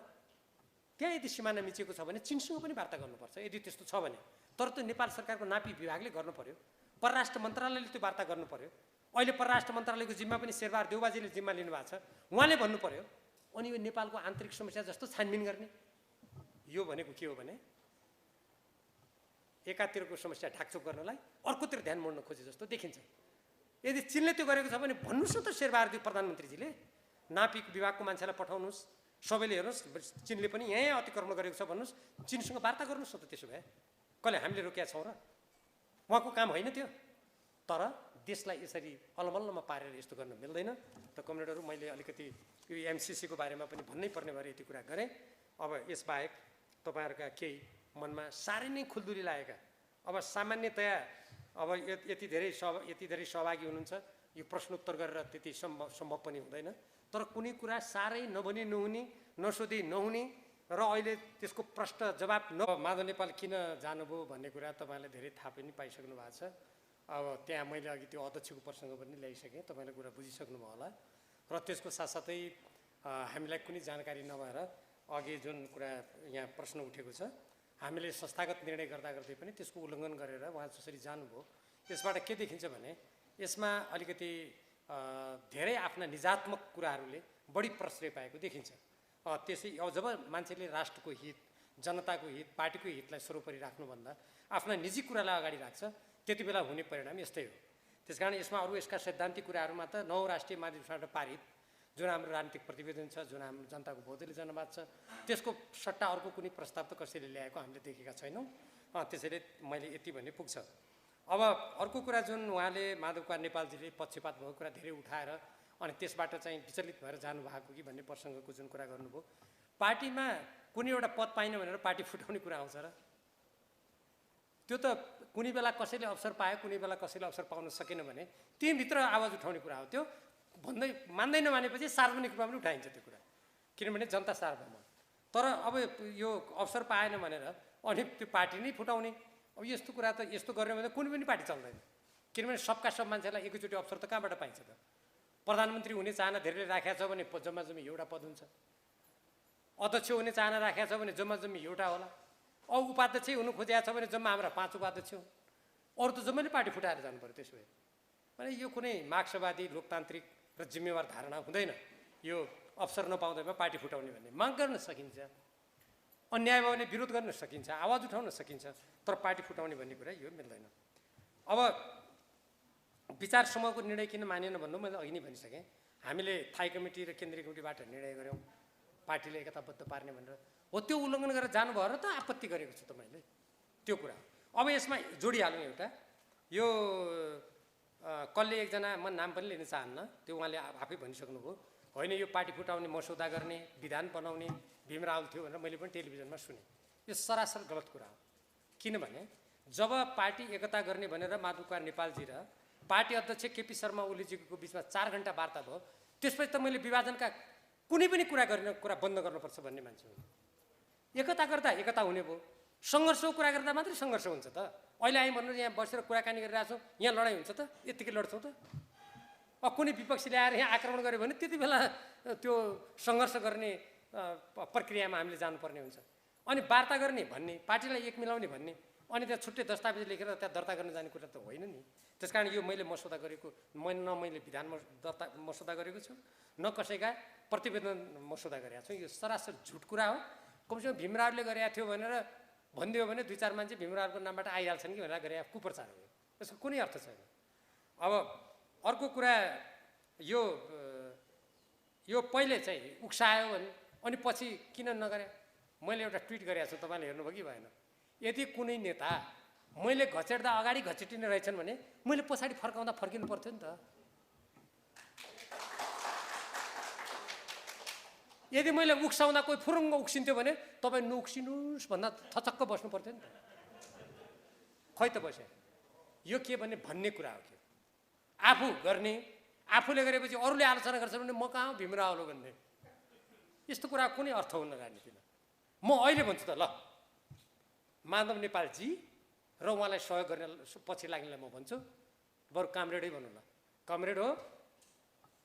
त्यहाँ यदि सिमाना मिचेको छ भने चीनसँग पनि वार्ता गर्नुपर्छ। यदि त्यस्तो छ भने, तर त्यो नेपाल सरकारको नापी विभागले गर्नु पर्यो, परराष्ट्र मन्त्रालयले त्यो वार्ता गर्नु पर्यो। अहिले परराष्ट्र मन्त्रालयको जिम्मा पनि शेरबहादुर देउबाजीले जिम्मा लिनुभएको छ, उहाँले भन्नु पर्यो। अनि यो नेपालको आन्तरिक समस्या जस्तो छानबिन गर्ने। यो भनेको के हो भने एकातिरको समस्या ढाकछोप गर्नलाई अर्कोतिर ध्यान मोड्न खोजे जस्तो देखिन्छ। यदि चीनले त्यो गरेको छ भने भन्नुहोस् न त शेरबहादुर प्रधानमन्त्रीजीले, नापी विभागको मान्छेलाई पठाउनुहोस्, सबैले हेर्नुहोस् चीनले पनि यहीँ अतिक्रमण गरेको छ भन्नुहोस्, चीनसँग वार्ता गर्नुहोस् न त। त्यसो भए कसले हामीले रोकेका छौँ र? उहाँको काम होइन त्यो। तर देशलाई यसरी अलमल्लमा पारेर यस्तो गर्न मिल्दैन। त कमरेडहरू, मैले अलिकति यो एमसिसीको बारेमा पनि भन्नै पर्ने भएर यति कुरा गरेँ। अब यसबाहेक तपाईँहरूका केही मनमा साह्रै नै खुल्दुली लागेका, अब सामान्यतया अब यति धेरै सहभागी हुनुहुन्छ, यो प्रश्नोत्तर गरेर त्यति सम्भव पनि हुँदैन। तर कुनै कुरा साह्रै नभनी नहुने, नसोधी नहुने र अहिले त्यसको प्रष्ट जवाब माधव नेपाल किन जानुभयो भन्ने कुरा तपाईँलाई धेरै थाहा पनि पाइसक्नु भएको छ। अब त्यहाँ मैले अघि त्यो अध्यक्षको प्रसङ्ग पनि ल्याइसकेँ, तपाईँले कुरा बुझिसक्नुभयो होला। र त्यसको साथसाथै हामीलाई कुनै जानकारी नभएर अघि जुन कुरा यहाँ प्रश्न उठेको छ, हामीले संस्थागत निर्णय गर्दा गर्दै पनि त्यसको उल्लङ्घन गरेर उहाँ जसरी जानुभयो, यसबाट के देखिन्छ भने यसमा अलिकति धेरै आफ्ना निजात्मक कुराहरूले बढी प्रश्रय पाएको देखिन्छ। त्यसै अब जब मान्छेले राष्ट्रको हित, जनताको हित, पार्टीको हितलाई सर्वोपरि राख्नुभन्दा आफ्ना निजी कुरालाई अगाडि राख्छ, त्यति बेला हुने परिणाम यस्तै हो। त्यसकारण यसमा अरू यसका सैद्धान्तिक कुराहरूमा त 9 राष्ट्रिय महाधिवेशनबाट पारित जुन हाम्रो राजनीतिक प्रतिवेदन छ, जुन हाम्रो जनताको बहुदलीय जनवाद छ, त्यसको सट्टा अर्को कुनै प्रस्ताव त कसैले ल्याएको हामीले देखेका छैनौँ। त्यसैले मैले यति भन्ने पुग्छ। अब अर्को कुरा जुन उहाँले माधवकुमार नेपालजीले पक्षपात भएको कुरा धेरै उठाएर अनि त्यसबाट चाहिँ विचलित भएर जानुभएको कि भन्ने प्रसङ्गको जुन कुरा गर्नुभयो, पार्टीमा कुनै एउटा पद पाइन भनेर पार्टी फुटाउने कुरा आउँछ र? त्यो त कुनै बेला कसैले अवसर पायो, कुनै बेला कसैले अवसर पाउन सकेन भने त्यहीँभित्र आवाज उठाउने कुरा हो। त्यो भन्दै मान्दैन भनेपछि सार्वजनिक रूपमा पनि उठाइन्छ त्यो कुरा, किनभने जनता सार्वभौम। तर अब यो अवसर पाएन भनेर अनि त्यो पार्टी नै फुटाउने, अब यस्तो कुरा त यस्तो गर्ने भने कुनै पनि पार्टी चल्दैन। किनभने सबका सब मान्छेलाई एकैचोटि अवसर त कहाँबाट पाइन्छ त? प्रधानमन्त्री हुने चाहना धेरैले राखेको छ भने जम्मा जम्मी एउटा पद हुन्छ, अध्यक्ष हुने चाहना राखेको छ भने जम्मा जम्मी एउटा होला, अब उपाध्यक्ष हुनु खोजेको छ भने जम्मा हाम्रा 5 उपाध्यक्ष हुन्, अरू त जम्मै पार्टी फुटाएर जानु पर्यो। त्यसो भए भने यो कुनै मार्क्सवादी लोकतान्त्रिक र जिम्मेवार धारणा हुँदैन। यो अवसर नपाउँदैमा पार्टी फुटाउने भन्ने माग गर्न सकिन्छ, अन्याय भयो भने विरोध गर्न सकिन्छ, आवाज उठाउन सकिन्छ, तर पार्टी फुटाउने भन्ने कुरा यो मिल्दैन। अब विचार समूहको निर्णय किन मानेन भन्नु मैले अघि नै भनिसकेँ। हामीले थाई कमिटी र केन्द्रीय कमिटीबाट निर्णय गऱ्यौँ पार्टीले एकताबद्ध पार्ने भनेर, हो त्यो उल्लङ्घन गरेर जानुभयो र त आपत्ति गरेको छु त मैले। त्यो कुरा। अब यसमा जोडिहालौँ एउटा, यो कसले एकजना, म नाम पनि लिन चाहन्न, त्यो उहाँले आफै भनिसक्नुभयो, होइन यो पार्टी फुटाउने मसौदा गर्ने विधान बनाउने भीम रावल थियो भनेर मैले पनि टेलिभिजनमा सुने। यो सरासर गलत कुरा हो। किनभने जब पार्टी एकता गर्ने भनेर माधव कुमार नेपालजी र पार्टी अध्यक्ष केपी शर्मा ओलीजीको बिचमा 4 घण्टा वार्ता भयो, त्यसपछि त मैले विभाजनका कुनै पनि कुरा बन्द गर्नुपर्छ भन्ने मान्छे हो। एकता गर्दा एकता हुने भयो, सङ्घर्षको कुरा गर्दा मात्रै सङ्घर्ष हुन्छ त। अहिले हामी भन्नु यहाँ बसेर कुराकानी गरिरहेको छौँ, यहाँ लडाइँ हुन्छ त? यत्तिकै लड्छौँ त? कुनै विपक्षीले आएर यहाँ आक्रमण गर्यो भने त्यति बेला त्यो सङ्घर्ष गर्ने प्रक्रियामा हामीले जानुपर्ने हुन्छ। अनि वार्ता गर्ने भन्ने, पार्टीलाई एक मिलाउने भन्ने, अनि त्यहाँ छुट्टै दस्तावेज लेखेर त्यहाँ दर्ता गर्न जाने कुरा त होइन नि। त्यस कारण यो मैले मसौदा गरेको, मैले विधान मसौदा गरेको छु, न कसैका प्रतिवेदन मसौदा गरेका छु। यो सरासर झुट कुरा हो। कमसेकम भीमरावले गरेका थियो भनेर भनिदियो भने 2-4 मान्छे भीमरावको नामबाट आइहाल्छन् कि भनेर गरेका कुप्रचार हो। यसको कुनै अर्थ छैन। अब अर्को कुरा, यो पहिले चाहिँ उक्सायो भने अनि पछि किन नगरे? मैले एउटा ट्विट गरेको छु, तपाईँले हेर्नुभयो कि भएन? यदि कुनै नेता मैले घचेट्दा अगाडि घचेटिने रहेछन् भने मैले पछाडि फर्काउँदा फर्किनु पर्थ्यो नि त। यदि मैले उक्साउँदा कोही फुरुङ्ग उक्सिन्थ्यो भने तपाईँ नउक्सिनुहोस् भन्दा थचक्क बस्नु पर्थ्यो नि त। खै त बस्यो। यो के भन्ने कुरा हो। के आफू गर्ने, आफूले गरेपछि अरूले आलोचना गर्छ भने म कहाँ भीम रावल हो भन्ने, यस्तो कुरा कुनै अर्थ हुन्न राजनीतिमा। म अहिले भन्छु त, ल माधव नेपालजी र उहाँलाई सहयोग गर्ने पछि लाग्नेलाई म भन्छु, बरु कामरेडै भनौँ ल। कमरेड हो,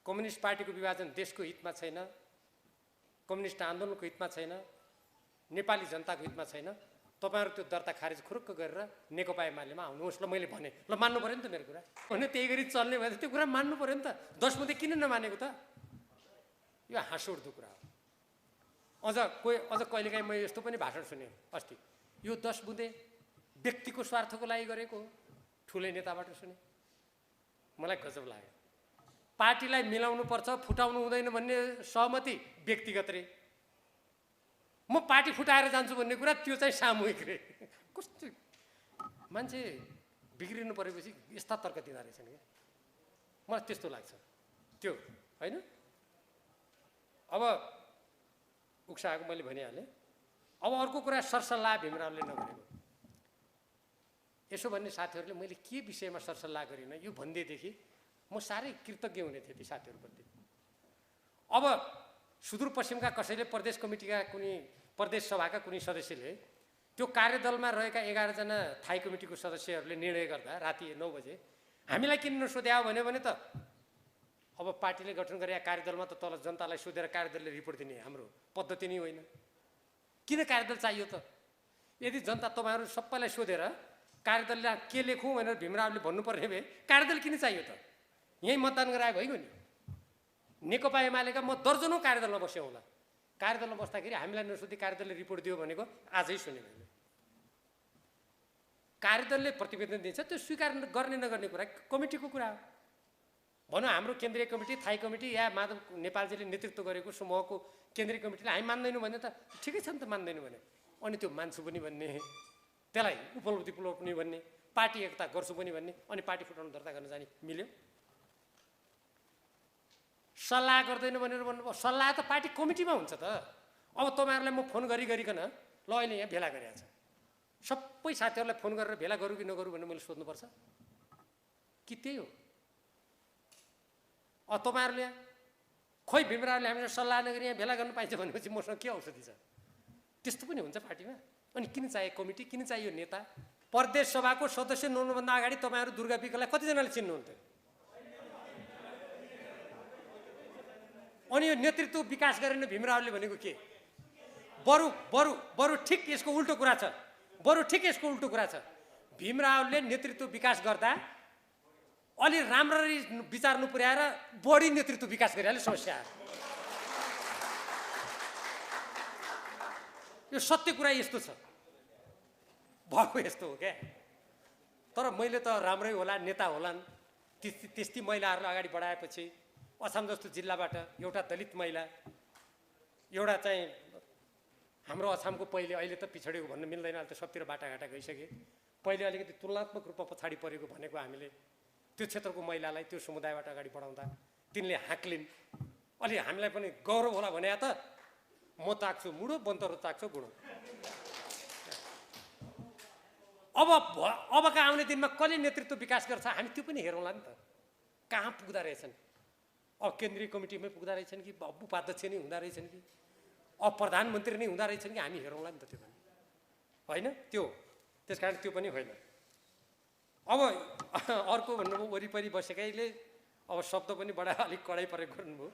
कम्युनिस्ट पार्टीको विभाजन देशको हितमा छैन, कम्युनिस्ट आन्दोलनको हितमा छैन, नेपाली जनताको हितमा छैन। तपाईँहरू त्यो दर्ता खारेज खुरुक्क गरेर नेकपा एमालेमा आउनुहोस्। ल मैले भने, ल मान्नु पऱ्यो नि त मेरो कुरा। भने त्यही गरी चल्ने भए त्यो कुरा मान्नु पऱ्यो नि त। 10 बुँदे किन नमानेको त? यो हाँसउठ्दो कुरा हो। अझ कहिलेकाहीँ मैले यस्तो पनि भाषण सुने अस्ति, यो 10 बुँदे व्यक्तिको स्वार्थको लागि गरेको ठुलै नेताबाट सुने। मलाई गजब लाग्यो। पार्टीलाई मिलाउनु पर्छ, फुटाउनु हुँदैन भन्ने सहमति व्यक्तिगत रे। म पार्टी फुटाएर जान्छु भन्ने कुरा त्यो चाहिँ सामूहिक रे। कस्तो मान्छे बिग्रिनु परेपछि यस्ता तर्क दिँदो रहेछन् क्या। मलाई त्यस्तो लाग्छ त्यो, होइन? अब उक्साएको मैले भनिहालेँ। अब अर्को कुरा, सरसल्लाह भीमरावले नगरेको। यसो भन्ने साथीहरूले मैले के विषयमा सरसल्लाह गरिनँ यो भन्दैदेखि म साह्रै कृतज्ञ हुने थिएँ ती साथीहरूप्रति। अब सुदूरपश्चिमका कसैले प्रदेश कमिटीका प्रदेश सभाका कुनै सदस्यले त्यो कार्यदलमा रहेका 11 जना थाई कमिटीको सदस्यहरूले निर्णय गर्दा राति 9 बजे हामीलाई किन नसोध्या भन्यो भने त अब पार्टीले गठन गरेका कार्यदलमा त तल जनतालाई सोधेर कार्यदलले रिपोर्ट दिने हाम्रो पद्धति नै होइन। किन कार्यदल चाहियो त? यदि जनता तपाईँहरू सबैलाई सोधेर कार्यदलले के लेखौँ भनेर भीमरावले भन्नुपर्ने भए कार्यदल किन चाहियो त? यहीँ मतदान गराए भइगयो नि। नेकपा एमालेका म दर्जनौँ कार्यदलमा बस्यो होला। कार्यदलमा बस्दाखेरि हामीलाई नसोधी कार्यदलले रिपोर्ट दियो भनेको आजै सुने मैले। कार्यदलले प्रतिवेदन दिन्छ, त्यो स्वीकार गर्ने नगर्ने कुरा कमिटीको कुरा हो। भनौँ हाम्रो केन्द्रीय कमिटी, थाई कमिटी या माधव नेपालजीले नेतृत्व गरेको समूहको केन्द्रीय कमिटीले हामी मान्दैनौँ भने त ठिकै छ नि त, मान्दैनौँ भने। अनि त्यो मान्छु पनि भन्ने, त्यसलाई उपलब्धि पुर्याउने भन्ने, पार्टी एकता गर्छु पनि भन्ने, अनि पार्टी फुटाउन दर्ता गर्न जाने मिल्यो? सल्लाह गर्दैन भनेर भन्नुभयो। सल्लाह त पार्टी कमिटीमा हुन्छ त। अब तपाईँहरूलाई म फोन गरिकन ल अहिले यहाँ भेला गरिरहेको छ, सबै साथीहरूलाई फोन गरेर भेला गरौँ कि नगरौँ भनेर मैले सोध्नुपर्छ कि? त्यही हो। तपाईँहरूले खोइ भीमरावले हामीलाई सल्लाह नगरी यहाँ भेला गर्नु पाइन्छ भनेपछि मसँग के औषधि छ? त्यस्तो पनि हुन्छ पार्टीमा। अनि किन चाहियो कमिटी, किन चाहियो नेता? प्रदेश सभाको सदस्य नहुनुभन्दा अगाडि तपाईँहरू दुर्गा विकलाई कतिजनाले चिन्नुहुन्थ्यो? अनि यो नेतृत्व विकास गरेन भीमरावले भनेको के? बरु ठिक यसको उल्टो कुरा छ। ठिक यसको उल्टो कुरा छ। भीमरावले नेतृत्व विकास गर्दा अलि राम्ररी विचार्नु पुर्याएर बढी नेतृत्व विकास गरिहाल्यो। समस्या यो सत्य कुरा यस्तो छ, भएको यस्तो हो क्या। तर मैले त राम्रै होला, नेता होलान्, त्यस्ती महिलाहरूलाई अगाडि बढाएपछि अछाम जस्तो जिल्लाबाट एउटा दलित महिला, एउटा चाहिँ हाम्रो अछामको पहिले अहिले त पिछडेको भन्न मिल्दैन, अहिले त सबतिर बाटाघाटा गइसके। पहिले अलिकति तुलनात्मक रूपमा पछाडि परेको भनेको हामीले त्यो क्षेत्रको महिलालाई त्यो समुदायबाट अगाडि बढाउँदा तिनले हाँक्लिन्। अलि हामीलाई पनि गौरव होला भने त म ताक्छु मुडो, बन्तरो ताक्छु गुडो। अबका आउने दिनमा कसले नेतृत्व विकास गर्छ हामी त्यो पनि हेरौँला नि त। कहाँ पुग्दा रहेछन्, अब केन्द्रीय कमिटीमै पुग्दा रहेछन् कि उपाध्यक्ष नै हुँदा रहेछन् कि अब प्रधानमन्त्री नै हुँदा रहेछन् कि हामी हेरौँला नि त त्यो पनि, होइन? त्यो त्यस कारण त्यो पनि होइन। अब अर्को भन्नुभयो वरिपरि बसेकैले अब शब्द पनि बडा अलिक कडै प्रयोग गर्नुभयो,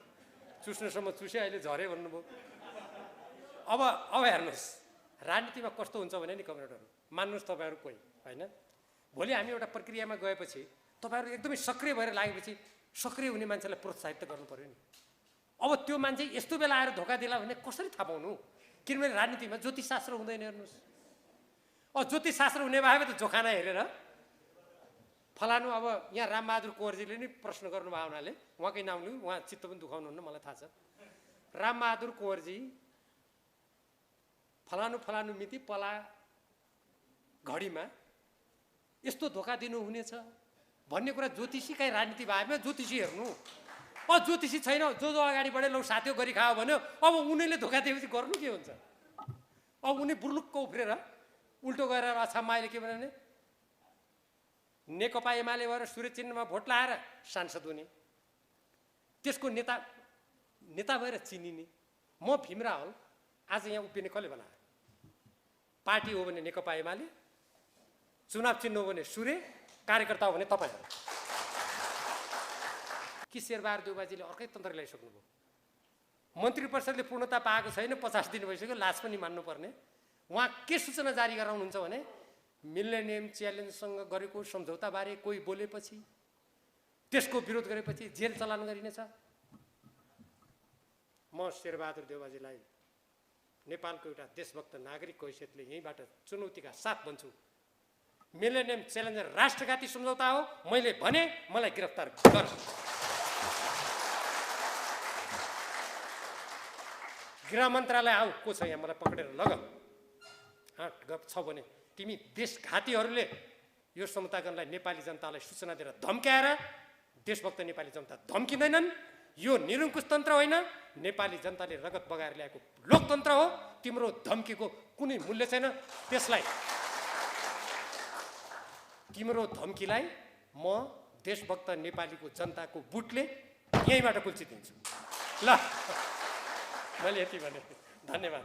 चुस्नुसम्म चुसे अहिले झरे भन्नुभयो। अब हेर्नुहोस् राजनीतिमा कस्तो हुन्छ भने नि कमरेडहरू, मान्नुहोस् तपाईँहरू कोही होइन, भोलि हामी एउटा प्रक्रियामा गएपछि तपाईँहरू एकदमै सक्रिय भएर लागेपछि सक्रिय हुने मान्छेलाई प्रोत्साहित त गर्नु पर्यो नि। अब त्यो मान्छे यस्तो बेला आएर धोका दिला भने कसरी थाहा पाउनु? किनभने राजनीतिमा ज्योतिषशास्त्र हुँदैन। हेर्नुहोस् ज्योतिषशास्त्र हुने भए त जोखाना हेरेर फलानु, अब यहाँ रामबहादुर कुँवरजीले नि प्रश्न गर्नुभयो हुनाले उहाँकै नाम लिउँ, उहाँ चित्त पनि दुखाउनुहुन्न मलाई थाहा छ। रामबहादुर कुँवरजी फलानु मिति पला घडीमा यस्तो धोका दिनुहुनेछ भन्ने कुरा ज्योतिषीकै राजनीति भएमा ज्योतिषी हेर्नु। ज्योतिषी छैन, जो अगाडि बढे लौ साथी गरी खायो भन्यो, अब उनीले धोका दिएपछि गर्नु के हुन्छ? अब उनी बुर्लुक्क उफ्रेर उल्टो गएर अछाममा अहिले के भने नेकपा एमाले भएर सूर्य चिन्हमा भोट लाएर सांसद हुने, त्यसको नेता भएर चिनिने। म भीम रावल आज यहाँ उभिने कसले बनायो? पार्टी हो भने नेकपा एमाले, चुनाव चिन्ह हो भने सूर्य, कार्यकर्ता हो भने तपाईँहरू। कि शेरबहादुर देउबाजीले अर्कै तन्त्र ल्याइसक्नुभयो। मन्त्री परिषदले पूर्णता पाएको छैन, 50 दिन भइसक्यो, लाज पनि मान्नुपर्ने। उहाँ के सूचना जारी गराउनुहुन्छ भने मिलेनियम च्यालेन्जसँग गरेको सम्झौताबारे कोही बोलेपछि, त्यसको विरोध गरेपछि जेल चलान गरिनेछ। म शेरबहादुर देउबाजीलाई नेपालको एउटा देशभक्त नागरिकको हैसियतले यहीँबाट चुनौतीका साथ भन्छु, मिलेनियम च्यालेन्ज राष्ट्रघाती सम्झौता हो। मैले भने मलाई गिरफ्तार गर। गृह मन्त्रालय आऊ, को छ यहाँ, मलाई पक्रेर लग। गफ छ भने तिमी देशघातीहरूले यो समतागणलाई नेपाली जनतालाई सूचना दिएर धम्क्याएर देशभक्त नेपाली जनता धम्किँदैनन्। यो निरङ्कुश तन्त्र होइन, नेपाली जनताले रगत बगाएर ल्याएको लोकतन्त्र हो। तिम्रो धम्कीको कुनै मूल्य छैन। त्यसलाई, तिम्रो धम्कीलाई म देशभक्त नेपालीको जनताको बुटले यहीँबाट कुल्चिदिन्छु। ल, मैले यति भने, धन्यवाद।